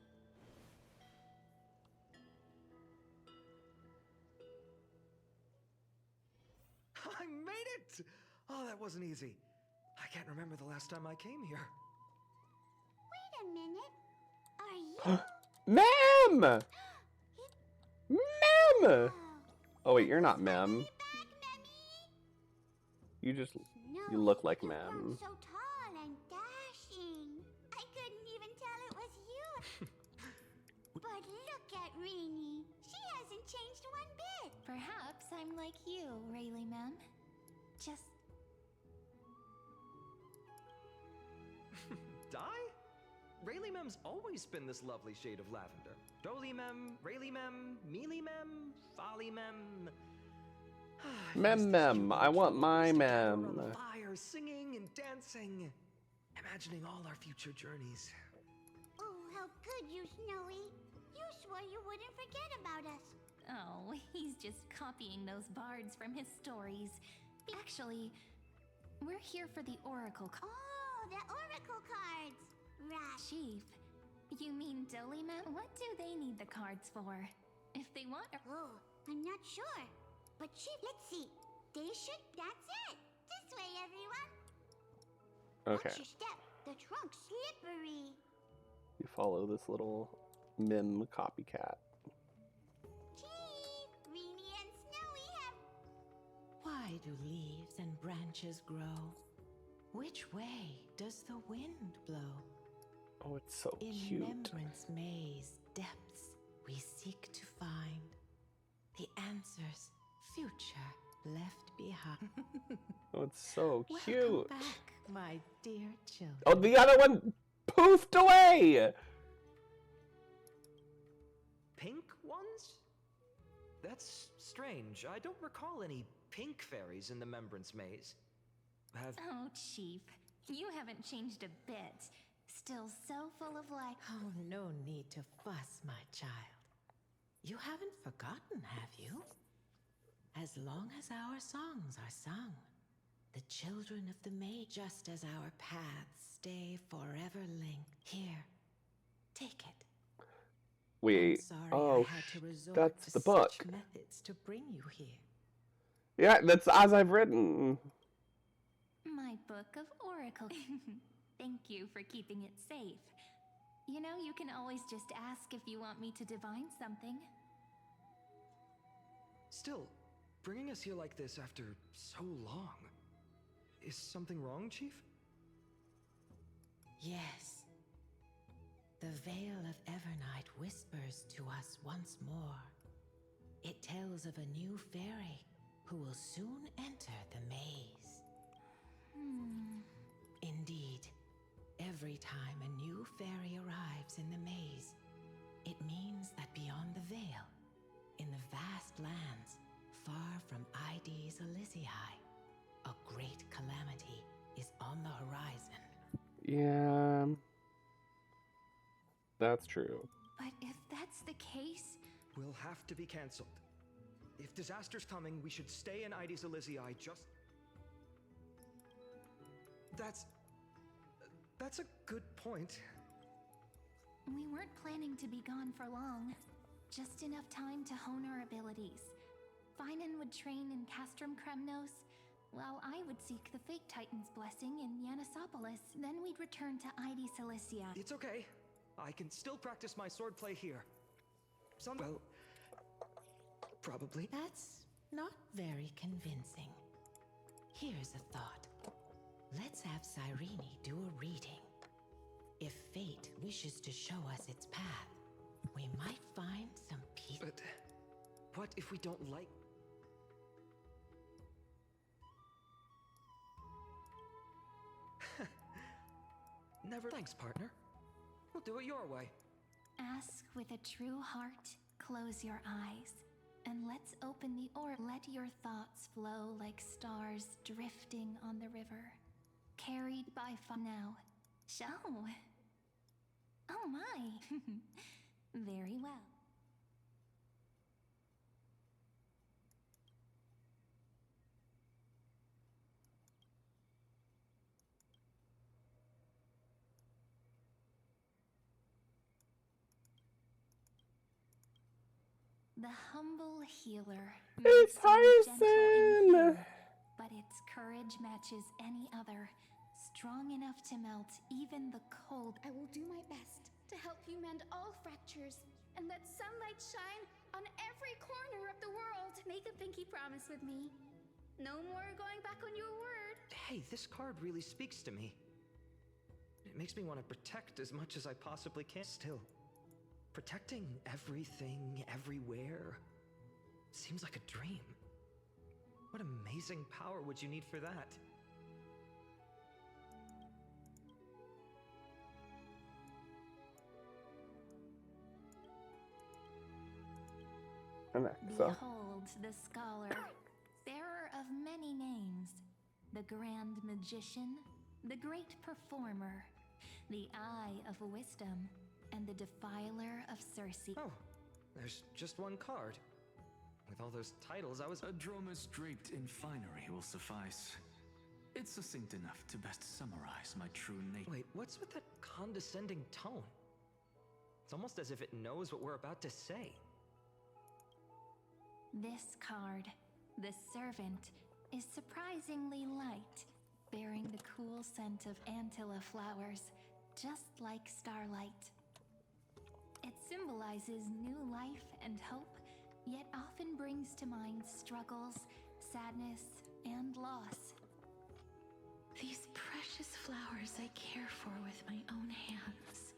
S16: I made it! Oh, that wasn't easy. I can't remember the last time I came here.
S17: Wait a minute. Are you?
S1: Ma'am! Ma'am! Oh wait, you're not Ma'am. You just you look like Ma'am.
S17: So tall and dashing. I couldn't even tell it was you. But look at Rini. She hasn't changed one bit.
S9: Perhaps I'm like you, Rayleigh, ma'am. Just...
S16: Die? Rayleigh Mem's always been this lovely shade of lavender. Doly Mem, Rayleigh Mem, Mealy Mem, Folly Mem.
S1: Mem, I want my Mem.
S16: Around the fire, singing and dancing, imagining all our future journeys.
S17: Oh, how good you, Snowy. You swore you wouldn't forget about us.
S9: Oh, he's just copying those bards from his stories. Actually, we're here for the Oracle cards.
S17: Oh, the Oracle cards. Right.
S9: Chief, you mean Doly Mem? What do they need the cards for? If they want...
S17: Oh, I'm not sure. But Chief, let's see. They should... That's it. This way, everyone.
S1: Okay.
S17: Watch your step. The trunk's slippery.
S1: You follow this little Mim copycat.
S17: Chief, Rini and Snowy have...
S15: Why do leaves and branches grow? Which way does the wind blow?
S1: Oh, it's so
S15: In
S1: cute.
S15: remembrance maze depths we seek to find the answers future left behind.
S1: Oh, it's so
S15: Welcome
S1: cute.
S15: back, my dear children.
S1: Oh, the other one poofed away!
S16: Pink ones? That's strange. I don't recall any pink fairies in the Membrance Maze.
S9: Oh, Chief, you haven't changed a bit. Still so full of life.
S15: Oh, no need to fuss, my child. You haven't forgotten, have you? As long as our songs are sung, the children of the maid, just as our paths stay forever linked. Here, take it.
S1: Wait.
S15: I'm sorry
S1: Oh,
S15: I had to resort
S1: that's
S15: to
S1: the book.
S15: such methods to bring you here.
S1: Yeah, that's as I've written.
S9: My book of Oracle. Thank you for keeping it safe. You know, you can always just ask if you want me to divine something.
S16: Still, bringing us here like this after so long. Is something wrong, Chief?
S15: Yes. The veil of Evernight whispers to us once more. It tells of a new fairy who will soon enter the maze. Indeed, every time a new fairy arrives in the maze, it means that beyond the veil, in the vast lands far from ID's Elysiae, a great calamity is on the horizon.
S1: Yeah. That's true.
S9: But if that's the case...
S16: We'll have to be cancelled. If disaster's coming, we should stay in ID's Elysiae just... That's a good point.
S9: We weren't planning to be gone for long. Just enough time to hone our abilities. Finan would train in Castrum Kremnos, while I would seek the Fake Titan's blessing in Yanisopolis. Then we'd return to ID Cilicia.
S16: It's okay. I can still practice my swordplay here. Well, probably.
S15: That's not very convincing. Here's a thought. Let's have Cyrene do a reading. If fate wishes to show us its path, we might find some peace.
S16: But what if we don't like... Never thanks, partner. We'll do it your way.
S9: Ask with a true heart, close your eyes, and let's open the orb. Let your thoughts flow like stars drifting on the river, carried by now. Show. Oh my. Very well. The humble healer may
S1: It's
S9: seem gentle in
S1: Tyson!
S9: fear, but its courage matches any other, strong enough to melt even the cold.
S13: I will do my best to help you mend all fractures and let sunlight shine on every corner of the world. Make a pinky promise with me. No more going back on your word.
S16: Hey, this card really speaks to me. It makes me want to protect as much as I possibly can. Still, protecting everything, everywhere, seems like a dream. What amazing power would you need for that?
S1: Alexa.
S9: Behold the scholar, bearer of many names, the grand magician, the great performer, the eye of wisdom, and the defiler of Circe.
S16: Oh, there's just one card. With all those titles, I was...
S11: Adromus draped in finery will suffice. It's succinct enough to best summarize my true nature.
S16: Wait, what's with that condescending tone? It's almost as if it knows what we're about to say.
S9: This card, the servant, is surprisingly light, bearing the cool scent of Antilla flowers, just like starlight. It symbolizes new life and hope, yet often brings to mind struggles, sadness, and loss.
S8: These precious flowers I care for with my own hands.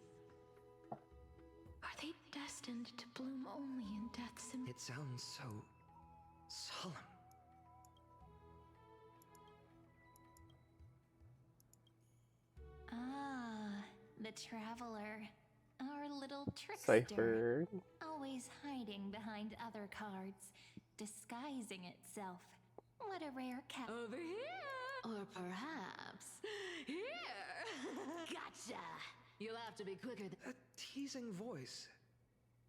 S8: Are they destined to bloom only in death's
S16: It sounds so solemn.
S9: Ah, the traveler. Our little trickster.
S1: Cipher.
S9: Always hiding behind other cards, disguising itself. What a rare cat.
S14: Over here! Or perhaps here! Gotcha! You'll have to be quicker than...
S16: A teasing voice.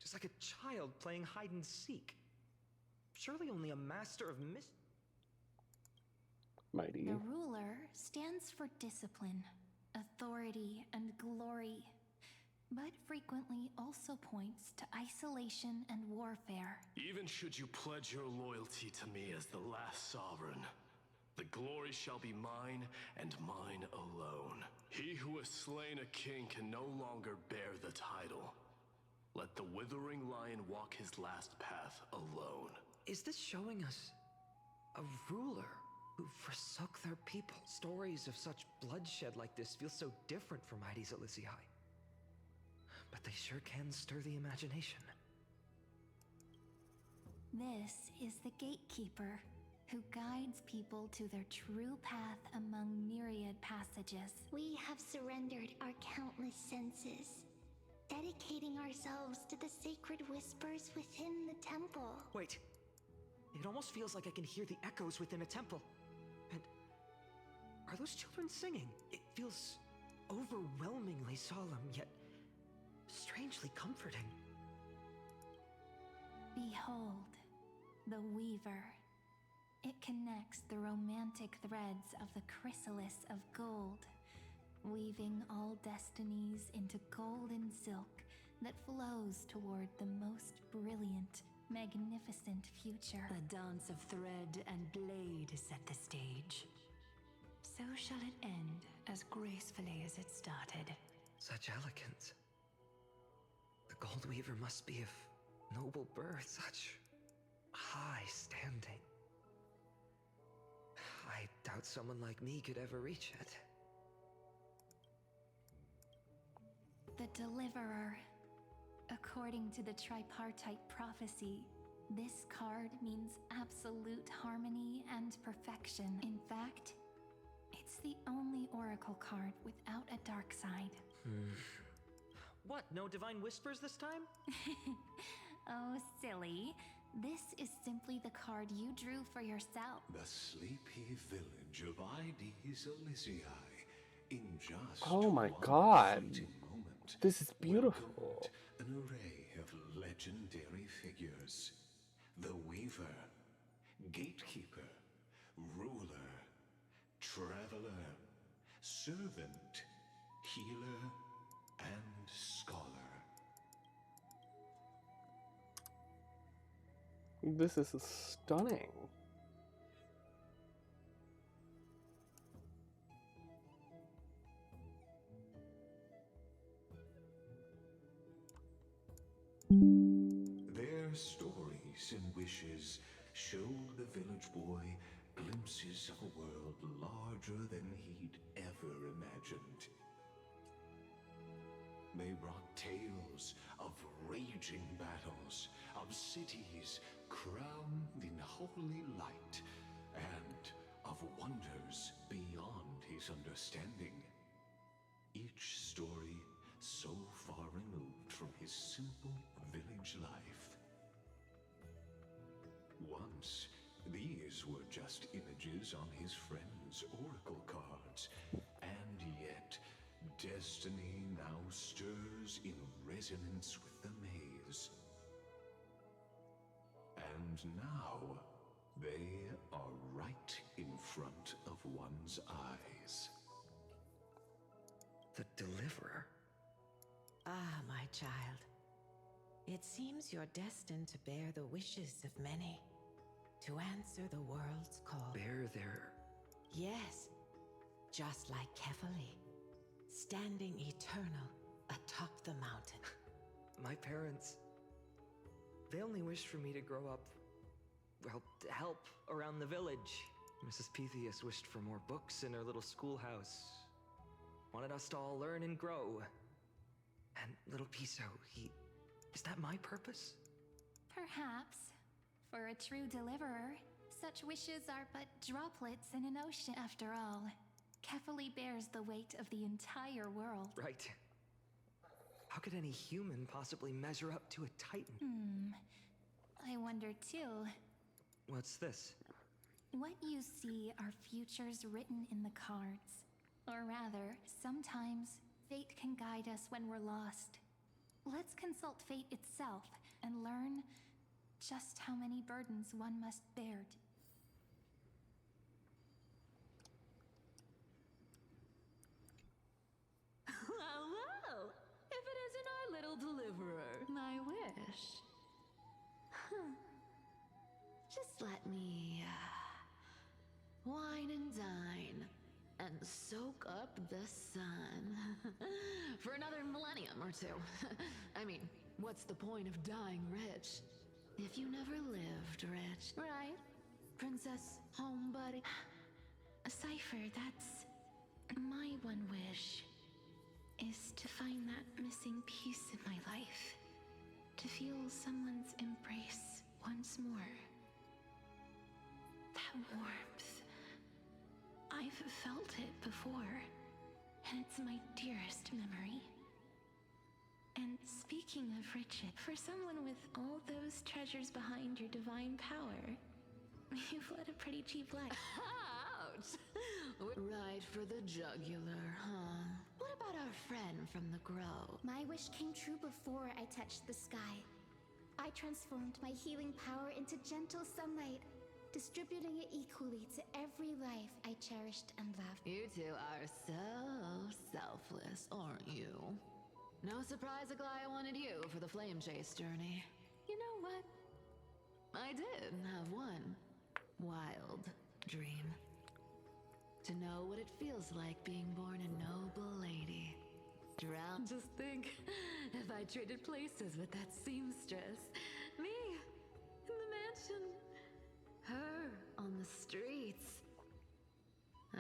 S16: Just like a child playing hide and seek. Surely only a master of
S1: Mighty.
S9: The ruler stands for discipline, authority, and glory, but frequently also points to isolation and warfare.
S12: Even should you pledge your loyalty to me as the last sovereign, the glory shall be mine and mine alone. He who has slain a king can no longer bear the title. Let the withering lion walk his last path alone.
S16: Is this showing us a ruler who forsook their people? Stories of such bloodshed like this feel so different from Heidi's Elysiae. But they sure can stir the imagination.
S9: This is the gatekeeper, who guides people to their true path among myriad passages.
S3: We have surrendered our countless senses, dedicating ourselves to the sacred whispers within the temple.
S16: Wait. It almost feels like I can hear the echoes within a temple. And are those children singing? It feels overwhelmingly solemn, yet strangely comforting.
S9: Behold, the Weaver. It connects the romantic threads of the chrysalis of gold, weaving all destinies into golden silk that flows toward the most brilliant, magnificent future.
S8: The dance of thread and blade set the stage. So shall it end as gracefully as it started.
S16: Such elegance. The Gold Weaver must be of noble birth, such high standing. I doubt someone like me could ever reach it.
S3: Deliverer. According to the tripartite prophecy, this card means absolute harmony and perfection. In fact, it's the only oracle card without a dark side.
S16: What, no divine whispers this time?
S3: Oh, silly. This is simply the card you drew for yourself.
S10: The sleepy village of Ides Elysiae. In just
S1: Oh my
S10: one
S1: god.
S10: fleeting moment,
S1: This is beautiful.
S10: welcomed an array of legendary figures. The Weaver, Gatekeeper, Ruler, Traveler, Servant, Healer, and Scholar.
S1: This is stunning.
S10: Their stories and wishes showed the village boy glimpses of a world larger than he'd ever imagined. They brought tales of raging battles, of cities crowned in holy light, and of wonders beyond his understanding. Each story so far removed from his simple village life. Once, these were just images on his friend's oracle cards, and yet destiny now stirs in resonance with the maze. And now, they are right in front of one's eyes.
S16: The Deliverer?
S15: Ah, my child. It seems you're destined to bear the wishes of many, to answer the world's call.
S16: Bear their...
S15: Yes, just like Kefali, standing eternal atop the mountain.
S16: My parents... They only wished for me to grow up, well, to help around the village. Mrs. Pythias wished for more books in her little schoolhouse. Wanted us to all learn and grow. And little Piso, is that my purpose?
S3: Perhaps. For a true deliverer, such wishes are but droplets in an ocean. After all, Kefali bears the weight of the entire world.
S16: Right. How could any human possibly measure up to a Titan?
S3: I wonder too.
S16: What's this?
S3: What you see are futures written in the cards. Or rather, sometimes fate can guide us when we're lost. Let's consult fate itself and learn just how many burdens one must bear.
S14: Well, well, if it isn't our little deliverer, my wish. Just let me wine and dine and soak up the sun for another millennium or two. I mean, what's the point of dying rich if you never lived rich, right? Princess, homebody.
S8: Cypher, that's my one wish. Is to find that missing piece in my life. To feel someone's embrace once more. That warmth. I've felt it before, and it's my dearest memory. And speaking of riches, for someone with all those treasures behind your divine power, you've led a pretty cheap life.
S14: Ouch! Right for the jugular, huh? What about our friend from the Grove?
S13: My wish came true before I touched the sky. I transformed my healing power into gentle sunlight, distributing it equally to every life I cherished and loved.
S14: You two are so selfless, aren't you? No surprise Aglaya wanted you for the flame chase journey. You know what? I did have one wild dream. To know what it feels like being born a noble lady. Drown. Just think, if I traded places with that seamstress, me in the mansion, her on the streets.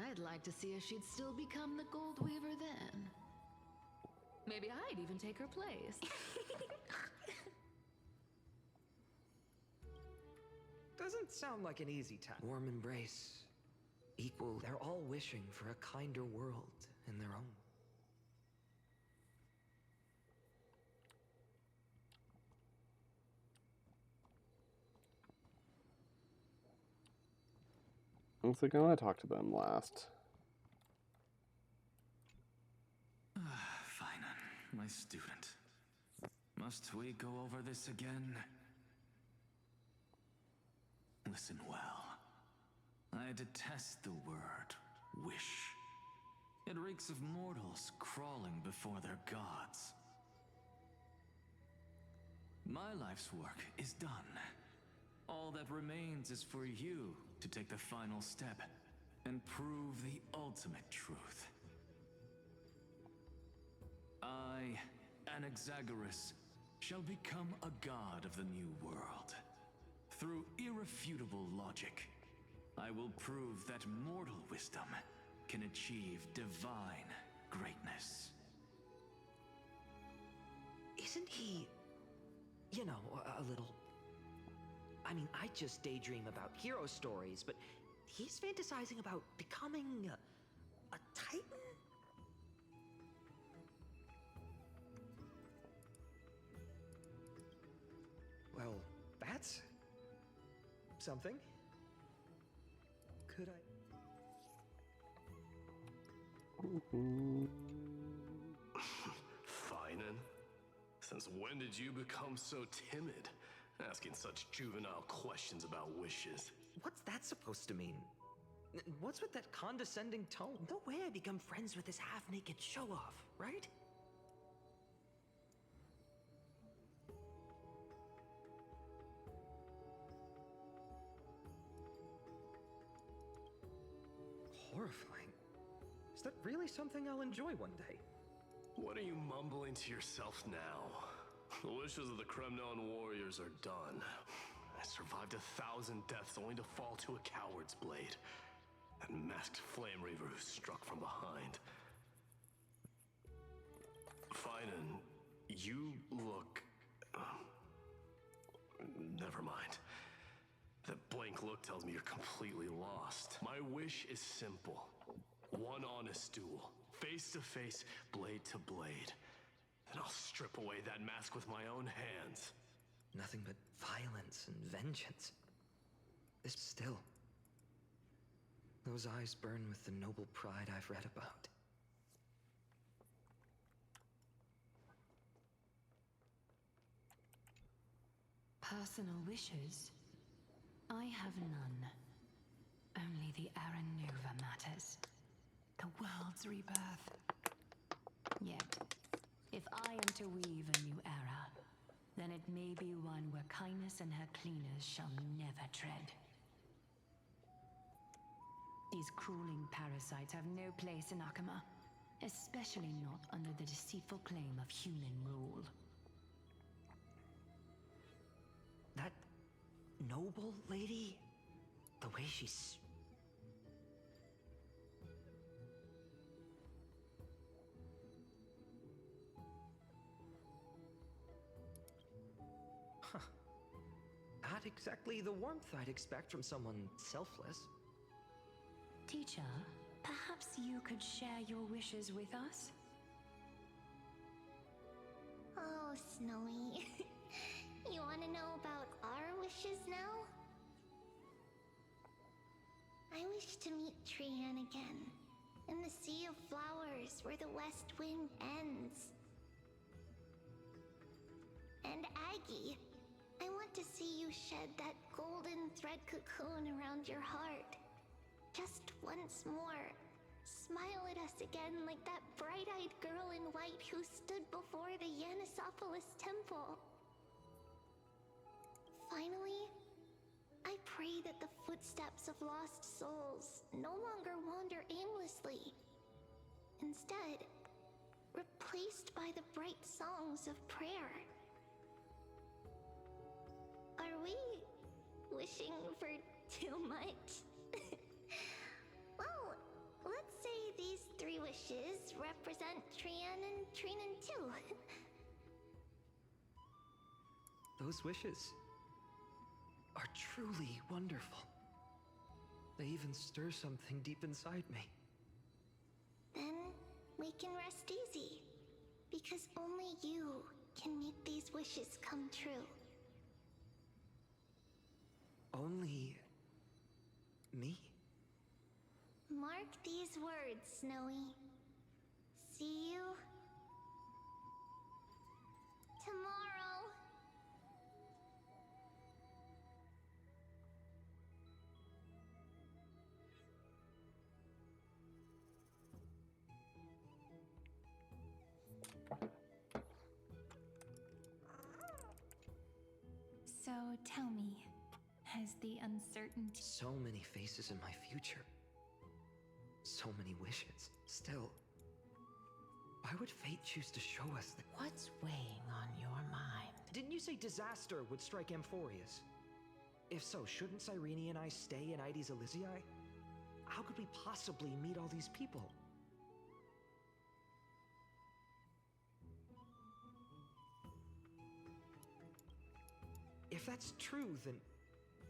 S14: I'd like to see if she'd still become the gold weaver then. Maybe I'd even take her place.
S16: Doesn't sound like an easy task. Warm embrace. Equal. They're all wishing for a kinder world in their own.
S1: Looks like I want to talk to them last.
S11: Fine, my student. Must we go over this again? Listen well. I detest the word wish. It reeks of mortals crawling before their gods. My life's work is done. All that remains is for you to take the final step and prove the ultimate truth. I, Anaxagoras, shall become a god of the new world. Through irrefutable logic, I will prove that mortal wisdom can achieve divine greatness.
S16: Isn't he, you know, a little... I mean, I just daydream about hero stories, but he's fantasizing about becoming a titan? Well, that's something. Could I...
S12: Finan? Since when did you become so timid? Asking such juvenile questions about wishes.
S16: What's that supposed to mean? What's with that condescending tone? No way I become friends with this half-naked show-off, right? Horrifying. Is that really something I'll enjoy one day?
S12: What are you mumbling to yourself now? The wishes of the Kremnon warriors are done. I survived 1,000 deaths only to fall to a coward's blade. That masked flame reaver who struck from behind. Finan, you look... Never mind. That blank look tells me you're completely lost. My wish is simple. One honest duel. Face to face, blade to blade. Then I'll strip away that mask with my own hands.
S16: Nothing but violence and vengeance. This still. Those eyes burn with the noble pride I've read about.
S8: Personal wishes? I have none. Only the Aranova matters. The world's rebirth. Yet, if I am to weave a new era, then it may be one where kindness and her cleaners shall never tread. These crueling parasites have no place in Akama, especially not under the deceitful claim of human rule.
S16: That noble lady? The way she's... Huh. Not exactly the warmth I'd expect from someone selfless.
S8: Teacher, perhaps you could share your wishes with us?
S3: Oh, Snowy. You want to know about our wishes now? I wish to meet Trian again, in the Sea of Flowers where the West Wind ends. And Aggie, I want to see you shed that golden thread cocoon around your heart. Just once more. Smile at us again like that bright-eyed girl in white who stood before the Yanisopolis temple. Finally, I pray that the footsteps of lost souls no longer wander aimlessly. Instead, replaced by the bright songs of prayer. Are we wishing for too much? Well, let's say these 3 wishes represent Trian and Trinin too.
S16: Those wishes are truly wonderful. They even stir something deep inside me.
S3: Then we can rest easy. Because only you can make these wishes come true.
S16: Only me?
S3: Mark these words, Snowy. See you tomorrow.
S18: So tell me, has the uncertainty...
S16: So many faces in my future. So many wishes. Still, why would fate choose to show us that?
S15: What's weighing on your mind?
S16: Didn't you say disaster would strike Amphorius? If so, shouldn't Cyrene and I stay in Ides Elysiae? How could we possibly meet all these people? If that's true, then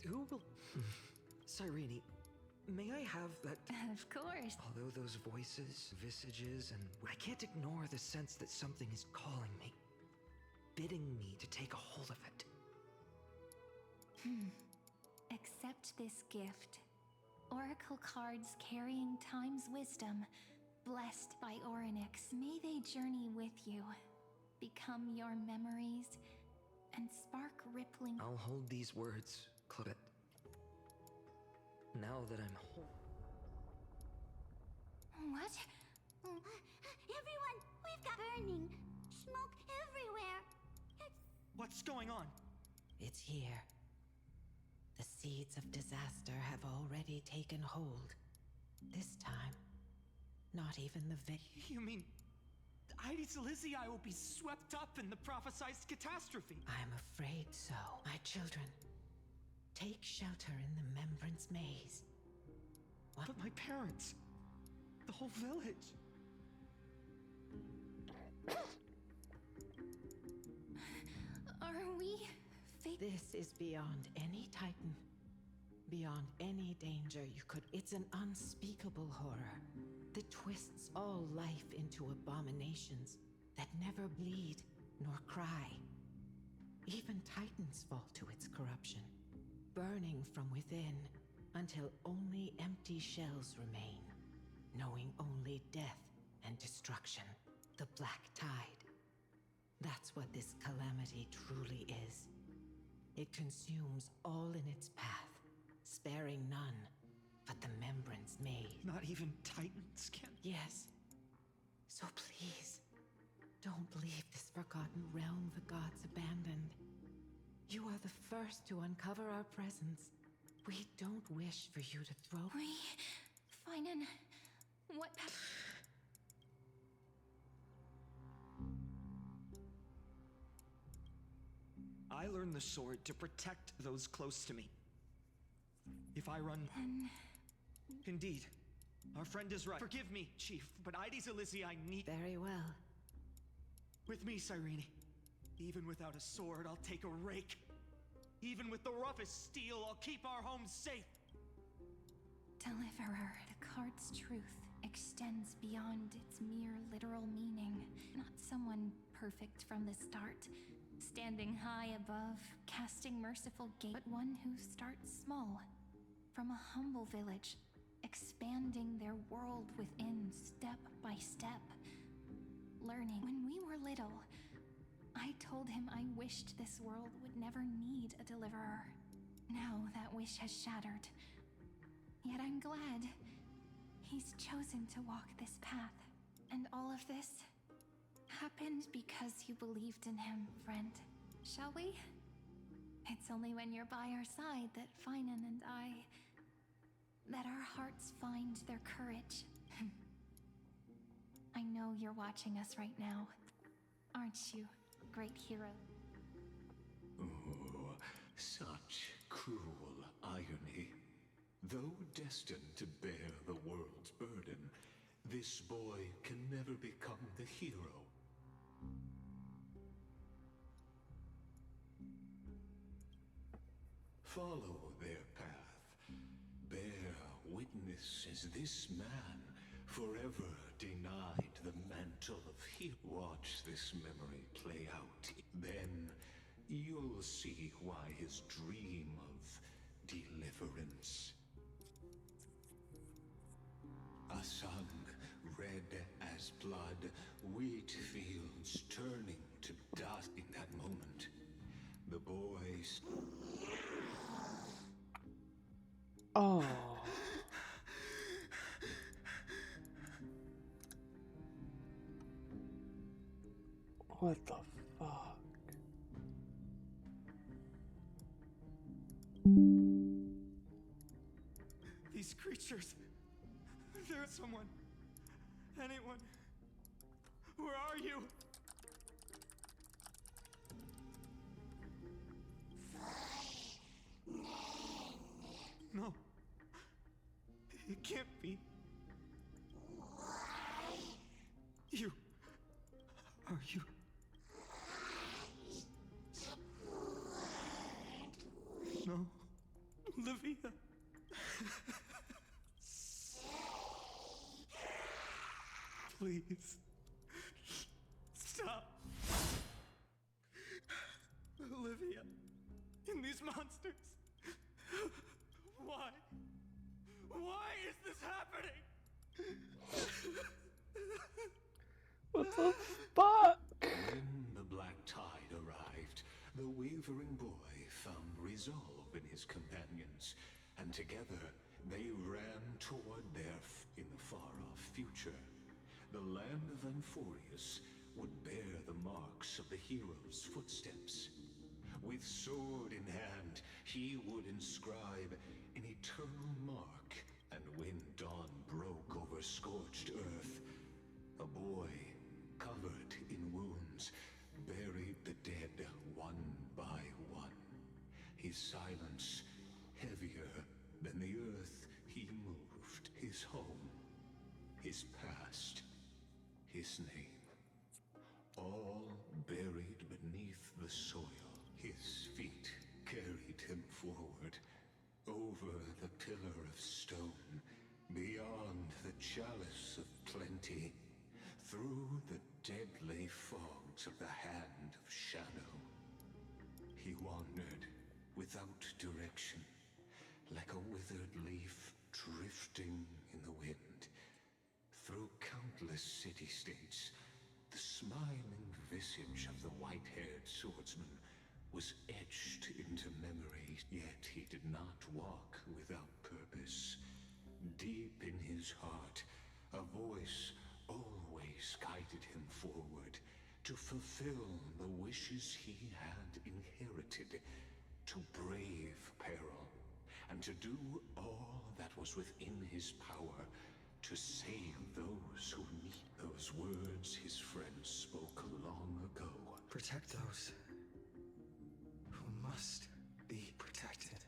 S16: who will... Cyrene, may I have that...
S18: Of course.
S16: Although those voices, visages, and... I can't ignore the sense that something is calling me. Bidding me to take a hold of it.
S18: Accept this gift. Oracle cards carrying time's wisdom, blessed by Orynyx. May they journey with you, become your memories, and spark rippling...
S16: I'll hold these words, Claudette. Now that I'm whole...
S3: What? Everyone, we've got burning. Smoke everywhere.
S16: What's going on?
S15: It's here. The seeds of disaster have already taken hold. This time, not even the
S16: You mean... Ides Elysiae will be swept up in the prophesized catastrophe?
S15: I'm afraid so. My children, take shelter in the Remembrance Maze. What?
S16: But my parents... the whole village...
S18: Are we...
S15: This is beyond any Titan. Beyond any danger you could... It's an unspeakable horror that twists all life into abominations that never bleed nor cry. Even Titans fall to its corruption, burning from within until only empty shells remain, knowing only death and destruction. The Black Tide. That's what this calamity truly is. It consumes all in its path, sparing none but the Remembrance Maze.
S16: Not even Titans can...
S15: Yes. So please, don't leave this forgotten realm the gods abandoned. You are the first to uncover our presence. We don't wish for you to throw...
S18: Finan, what...
S16: I learned the sword to protect those close to me. If I run... Indeed. Our friend is right. Forgive me, Chief, but Ides Elysiae need...
S15: Very well.
S16: With me, Cyrene. Even without a sword, I'll take a rake. Even with the roughest steel, I'll keep our home safe.
S18: Deliverer, the card's truth extends beyond its mere literal meaning. Not someone perfect from the start, standing high above, casting merciful gate, but one who starts small, from a humble village, expanding their world within step by step, learning. When we were little, I told him I wished this world would never need a deliverer. Now that wish has shattered. Yet I'm glad he's chosen to walk this path. And all of this happened because you believed in him, friend. Shall we? It's only when you're by our side that Finan and that our hearts find their courage. I know you're watching us right now. Aren't you, great hero?
S10: Oh, such cruel irony. Though destined to bear the world's burden, this boy can never become the hero Follow their path. Bear witness as this man forever denied the mantle of hero. Watch this memory play out. Then you'll see why his dream of deliverance. A sun red as blood, wheat fields turning to dust. In that moment, the boys...
S1: Oh. What the fuck?
S16: These creatures. There's someone. Anyone. Where are you? No. It can't be. You. Are you? No. Olivia. Please. Stop. Olivia. And these monsters. Why? Why is this happening?
S1: What the fuck?
S10: When the black tide arrived, the wavering boy found resolve in his companions, and together they ran toward in the far-off future. The land of Amphorius would bear the marks of the hero's footsteps. With sword in hand, he would inscribe an eternal mark, and when dawn broke over scorched earth, a boy, covered in wounds, buried the dead one by one. His silence heavier than the earth he moved, his home, his past, his name, all buried beneath the soil. His feet carried him forward, over the pillar of stone, beyond the chalice of plenty, through the deadly fogs of the hand of shadow. He wandered without direction, like a withered leaf drifting in the wind. Through countless city-states, the smiling visage of the white-haired swordsman was etched into memory, yet he did not walk without purpose. Deep in his heart, a voice always guided him forward to fulfill the wishes he had inherited, to brave peril, and to do all that was within his power to save those who need. Those words his friend spoke long ago.
S2: Protect those who must be protected.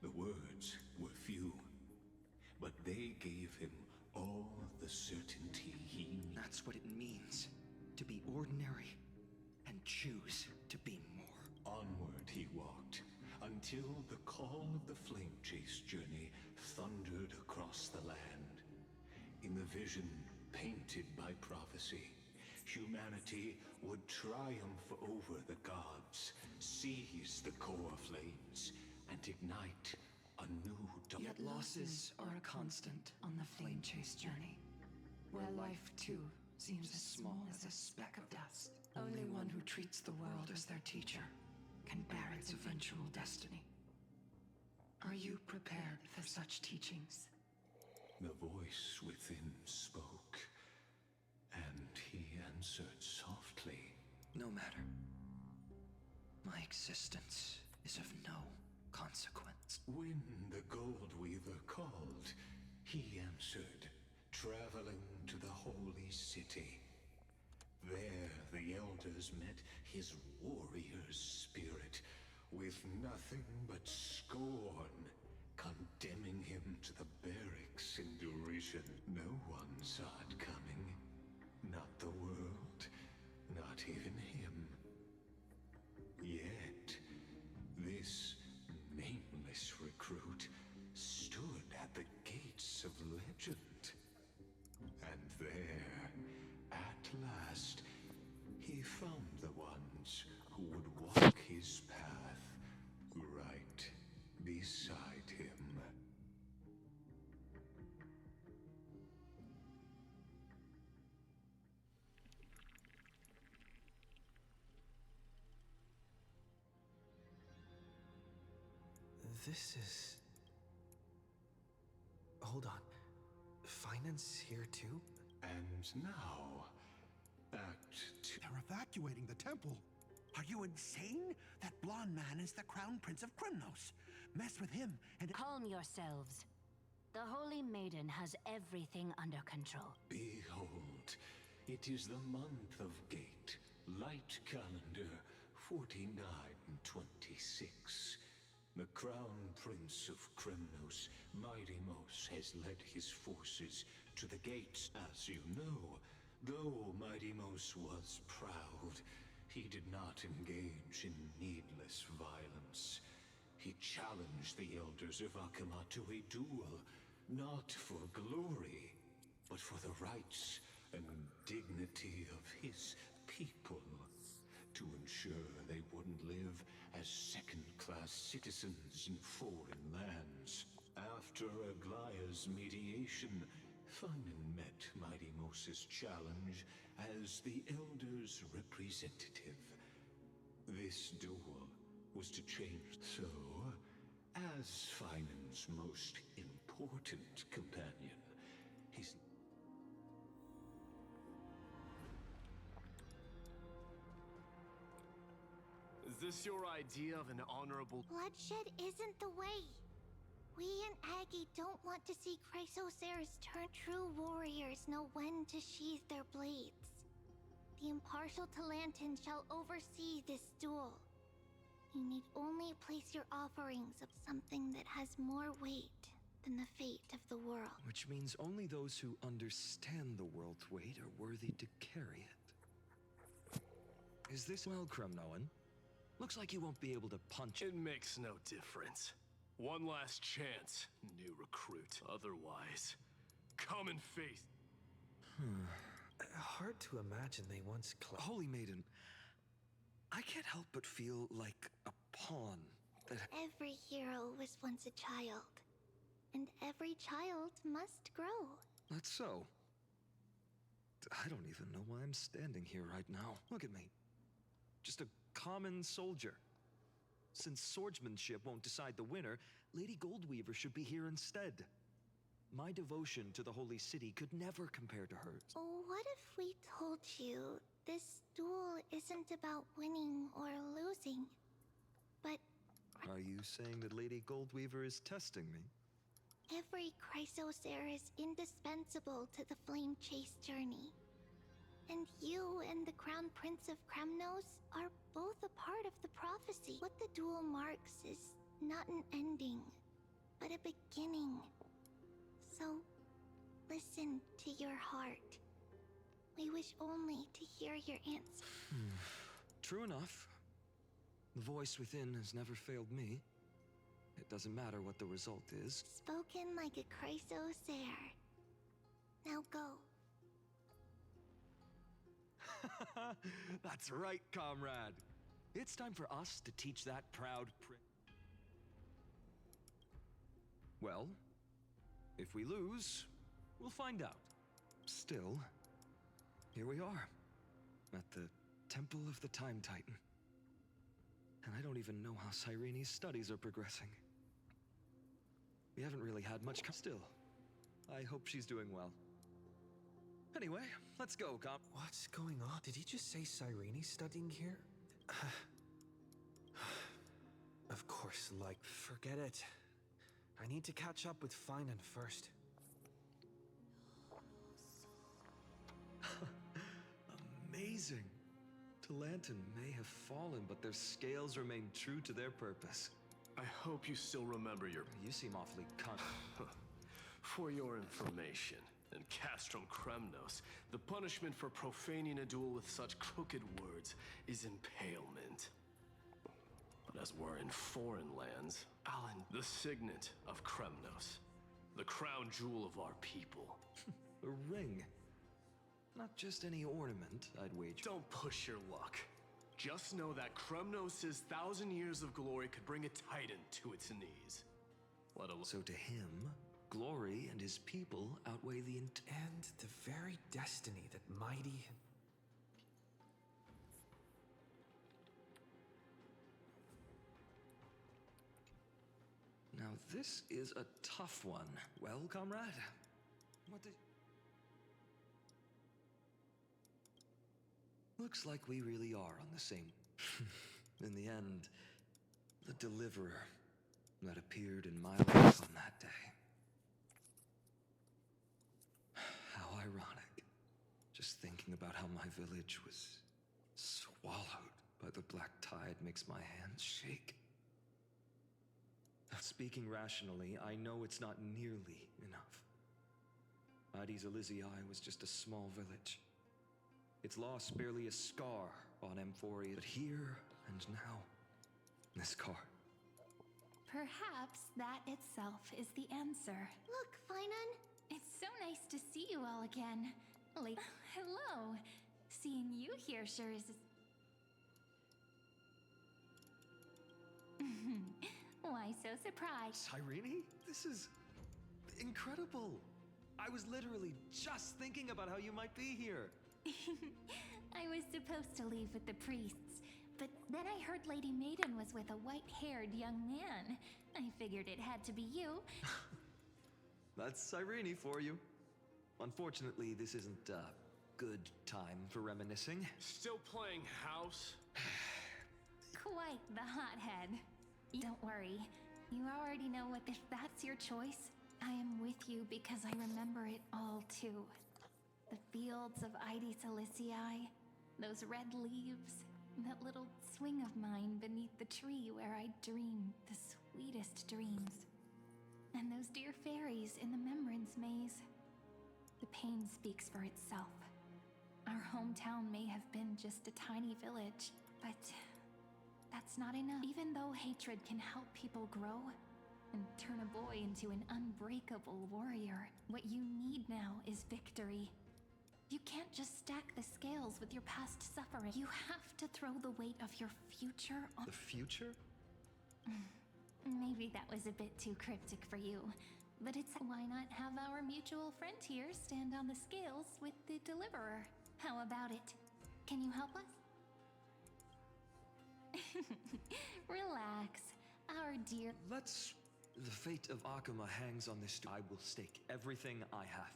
S10: The words were few, but they gave him all the certainty he needed.
S2: That's what it means to be ordinary and choose to be more.
S10: Onward he walked, until the call of the flame chase journey thundered across the land. In the vision painted by prophecy, humanity would triumph over the gods, seize the core flames, and ignite a new dawn.
S2: Yet losses are a constant on the flame chase journey, where life too seems as small as a speck of dust. Only one who treats the world as their teacher can bear its eventual destiny. Are you prepared for such teachings?
S10: The voice within spoke, and he answered softly.
S2: No matter. My existence is of no consequence.
S10: When the Gold Weaver called, he answered, traveling to the holy city. There the elders met his warrior's spirit, with nothing but scorn, condemning him to the barracks in derision. No one saw it coming. Not the world, not even him. Yet, this nameless
S2: this is... Hold on. Finance here too?
S10: And now, Act 2.
S19: They're evacuating the temple. Are you insane? That blonde man is the Crown Prince of Krymnos. Mess with him and...
S20: Calm yourselves. The Holy Maiden has everything under control.
S10: Behold, it is the month of Gate, light calendar 4926. The Crown Prince of Krymnos, Mighty-Mos, has led his forces to the gates. As you know, though Mighty-Mos was proud, he did not engage in needless violence. He challenged the elders of Akama to a duel, not for glory, but for the rights and dignity of his people, to ensure they wouldn't live as second-class citizens in foreign lands. After Aglaya's mediation, Finan met Mighty-Mos's challenge as the Elder's representative. This duel was to change. So, as Finan's most important companion, he's...
S12: Is this your idea of an honorable...
S3: Bloodshed isn't the way. We and Aggie don't want to see Chrysoceres turn. True warriors know when to sheathe their blades. The impartial Talantin shall oversee this duel. You need only place your offerings of something that has more weight than the fate of the world.
S2: Which means only those who understand the world's weight are worthy to carry it. Is this... Well, Kremnoan, looks like you won't be able to punch...
S12: It makes no difference. One last chance, new recruit. Otherwise, common faith.
S2: Hard to imagine they once... Holy Maiden, I can't help but feel like a pawn that...
S3: Every hero was once a child. And every child must grow.
S2: That's so. I don't even know why I'm standing here right now. Look at me. Just a common soldier. Since swordsmanship won't decide the winner, Lady Goldweaver should be here instead. My devotion to the Holy City could never compare to hers.
S3: Oh, what if we told you this duel isn't about winning or losing, but...
S2: Are you saying that Lady Goldweaver is testing me?
S3: Every Chrysocer is indispensable to the Flame Chase journey. And you and the Crown Prince of Krymnos are both a part of the prophecy. What the duel marks is not an ending, but a beginning. So, listen to your heart. We wish only to hear your answer.
S2: True enough. The voice within has never failed me. It doesn't matter what the result is.
S3: Spoken like a Chrysocer. Now go.
S2: That's right, comrade. It's time for us to teach that proud Well, if we lose, we'll find out. Still, here we are, at the Temple of the Time Titan. And I don't even know how Cyrene's studies are progressing. We haven't really had much still. I hope she's doing well. Anyway, let's go, What's going on? Did he just say Cyrene's studying here? Of course, forget it. I need to catch up with Finan first. Amazing. Talantin may have fallen, but their scales remain true to their purpose.
S12: I hope you still remember your...
S2: You seem awfully
S12: For your information, in Castrum Krymnos, the punishment for profaning a duel with such crooked words is impalement. But as we're in foreign lands, Alan, the signet of Krymnos, the crown jewel of our people.
S2: A ring. Not just any ornament, I'd wager.
S12: Don't push your luck. Just know that Krymnos' 1,000 years of glory could bring a titan to its knees. Let alone...
S2: So to him, glory and his people outweigh the and the very destiny that mighty... Now this is a tough one. Well, comrade? What did... Looks like we really are on the same... In the end, the deliverer that appeared in my life on that day. How ironic. Just thinking about how my village was swallowed by the black tide makes my hands shake. Speaking rationally, I know it's not nearly enough. Addis Elysiae was just a small village. Its loss barely a scar on Amphoria, but here and now, this card.
S18: Perhaps that itself is the answer.
S3: Look, Finan!
S18: It's so nice to see you all again. Hello. Seeing you here sure is... Why so surprised?
S2: Cyrene? This is... incredible. I was literally just thinking about how you might be here.
S18: I was supposed to leave with the priests, but then I heard Lady Maiden was with a white-haired young man. I figured it had to be you.
S2: That's Cyrene for you. Unfortunately, this isn't a good time for reminiscing.
S12: Still playing house?
S18: Quite the hothead. Don't worry. You already know what if that's your choice. I am with you because I remember it all too. The fields of Addis Elysiae, those red leaves, that little swing of mine beneath the tree where I dreamed the sweetest dreams. And those dear fairies in the Membrance Maze. The pain speaks for itself. Our hometown may have been just a tiny village, but that's not enough. Even though hatred can help people grow and turn a boy into an unbreakable warrior, what you need now is victory. You can't just stack the scales with your past suffering. You have to throw the weight of your future on...
S2: The future?
S18: Maybe that was a bit too cryptic for you, but it's why not have our mutual friend here stand on the scales with the deliverer? How about it? Can you help us? Relax, our dear...
S2: Let's... The fate of Akuma hangs on this... I will stake everything I have.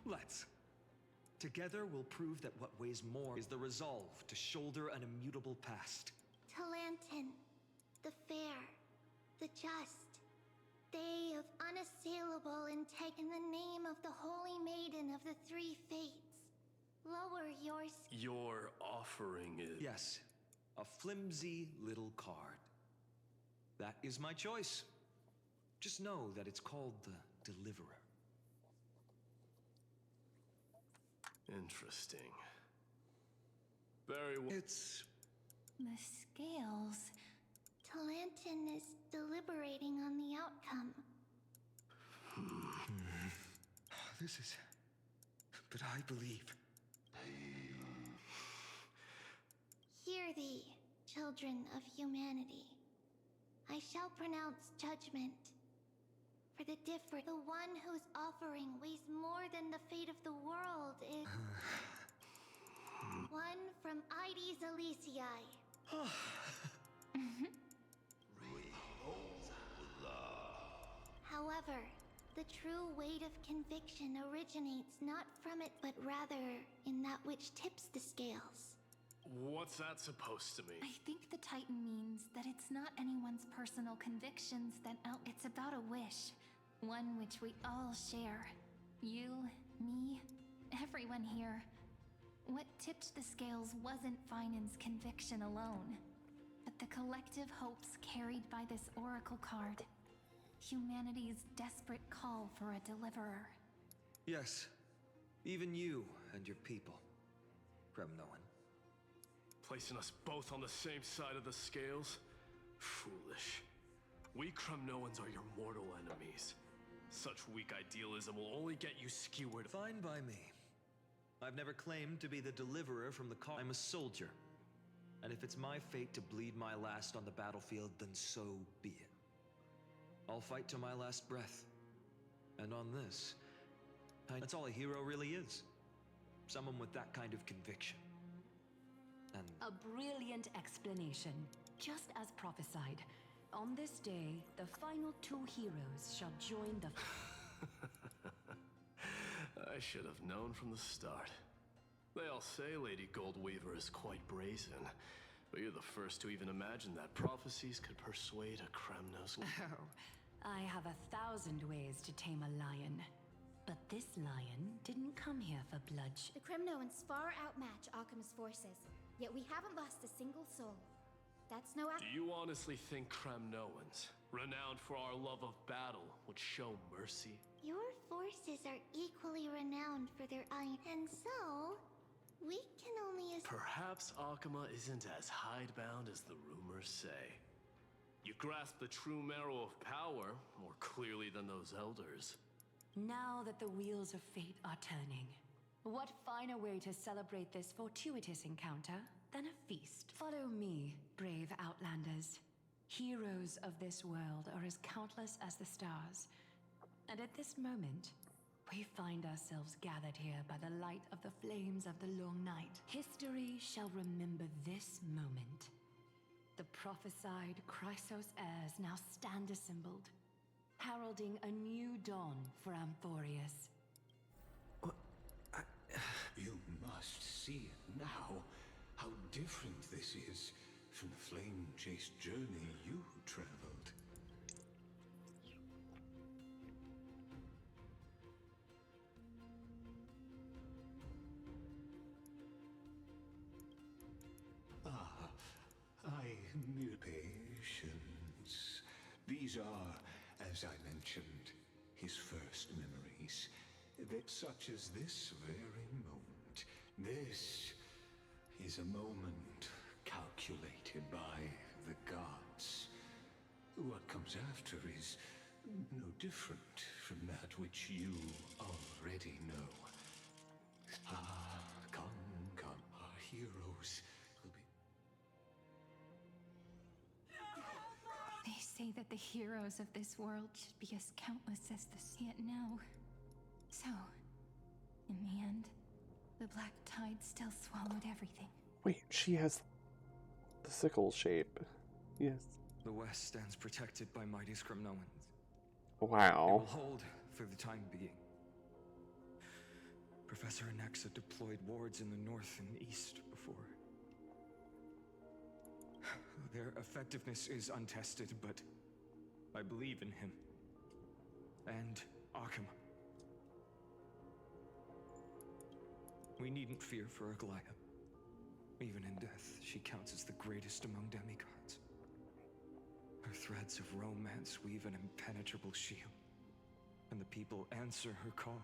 S2: Let's. Together we'll prove that what weighs more is the resolve to shoulder an immutable past.
S3: Talantin, the fair, the just, they of unassailable integrity in the name of the Holy Maiden of the Three Fates. Lower yours.
S12: Your offering is...
S2: Yes, a flimsy little card. That is my choice. Just know that it's called the Deliverer.
S12: Interesting. Very well.
S2: It's...
S18: The scales.
S3: Talantin is deliberating on the outcome.
S2: This is... But I believe...
S3: Hear thee, children of humanity. I shall pronounce judgment. For the one whose offering weighs more than the fate of the world is... one from Addis Elysiae. However, the true weight of conviction originates not from it, but rather in that which tips the scales.
S12: What's that supposed to mean?
S18: I think the Titan means that it's not anyone's personal convictions that it's about a wish. One which we all share. You, me, everyone here. What tipped the scales wasn't Finan's conviction alone, but the collective hopes carried by this oracle card. Humanity's desperate call for a deliverer.
S2: Yes, even you and your people, Kremnoan.
S12: Placing us both on the same side of the scales? Foolish. We Kremnoans are your mortal enemies. Such weak idealism will only get you skewered.
S2: Fine by me. I've never claimed to be the deliverer from the call. I'm a soldier. And if it's my fate to bleed my last on the battlefield, then so be it. I'll fight to my last breath. And on this, that's all a hero really is. Someone with that kind of conviction. And
S20: a brilliant explanation. Just as prophesied, on this day, the final two heroes shall join the...
S12: I should have known from the start. They all say Lady Goldweaver is quite brazen, but you're the first to even imagine that prophecies could persuade a Kremnos.
S20: Oh, I have 1,000 ways to tame a lion. But this lion didn't come here for bloodshed.
S13: The Kremnoans far outmatch Occam's forces, yet we haven't lost a single soul. That's no
S12: Do you honestly think Kremnoans, renowned for our love of battle, would show mercy?
S3: Your forces are equally renowned for their iron, and so we can only
S12: Perhaps Akama isn't as hidebound as the rumors say. You grasp the true marrow of power more clearly than those elders.
S20: Now that the wheels of fate are turning, what finer way to celebrate this fortuitous encounter than a feast? Follow me, brave Outlanders. Heroes of this world are as countless as the stars. And at this moment, we find ourselves gathered here by the light of the flames of the long night. History shall remember this moment. The prophesied Chrysos heirs now stand assembled, heralding a new dawn for Amphorius.
S10: You must see it now, how different this is from the flame-chased journey you traveled. Patience. These are, as I mentioned, his first memories. That such as this very moment. This is a moment calculated by the gods. What comes after is no different from that which you already know. Come, our heroes.
S18: They say that the heroes of this world should be as countless as the sea. Yet now. So, in the end, the black tide still swallowed everything.
S1: Wait, she has the sickle shape. Yes.
S2: The West stands protected by mighty Kremnoans.
S1: Wow.
S2: It will hold for the time being. Professor Nexa deployed wards in the north and east before. Their effectiveness is untested, but I believe in him. And Occam. We needn't fear for Aglaya. Even in death, she counts as the greatest among demigods. Her threads of romance weave an impenetrable shield. And the people answer her call,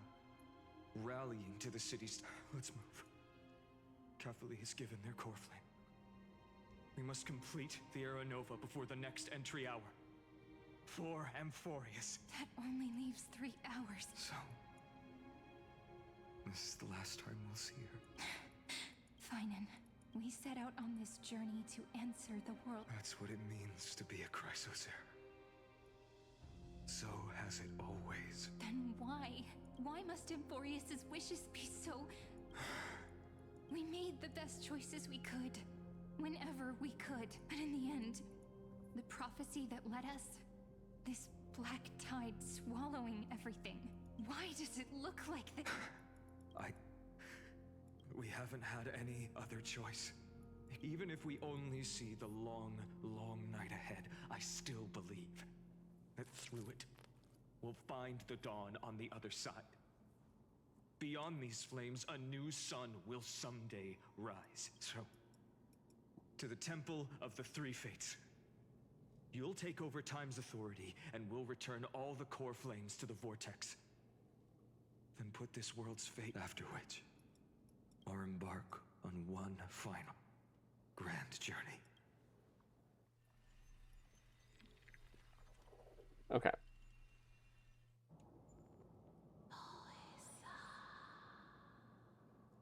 S2: rallying to the city's... Let's move. Catholi has given their core flame. We must complete the Era Nova before the next entry hour. For Amphorius.
S18: That only leaves 3 hours.
S2: So... this is the last time we'll see her.
S18: Finan, we set out on this journey to answer the world.
S2: That's what it means to be a Chrysos heir. So has it always.
S18: Then why? Why must Amphorius' wishes be so... We made the best choices we could. Whenever we could. But in the end, the prophecy that led us, this black tide swallowing everything. Why does it look like this?
S2: We haven't had any other choice. Even if we only see the long, long night ahead, I still believe that through it, we'll find the dawn on the other side. Beyond these flames, a new sun will someday rise. So, to the Temple of the Three Fates. You'll take over Time's authority, and we'll return all the core flames to the Vortex. Then put this world's fate, after which, or embark on one final, grand journey.
S1: Okay.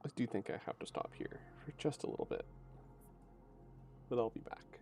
S1: I do think I have to stop here for just a little bit. But I'll be back.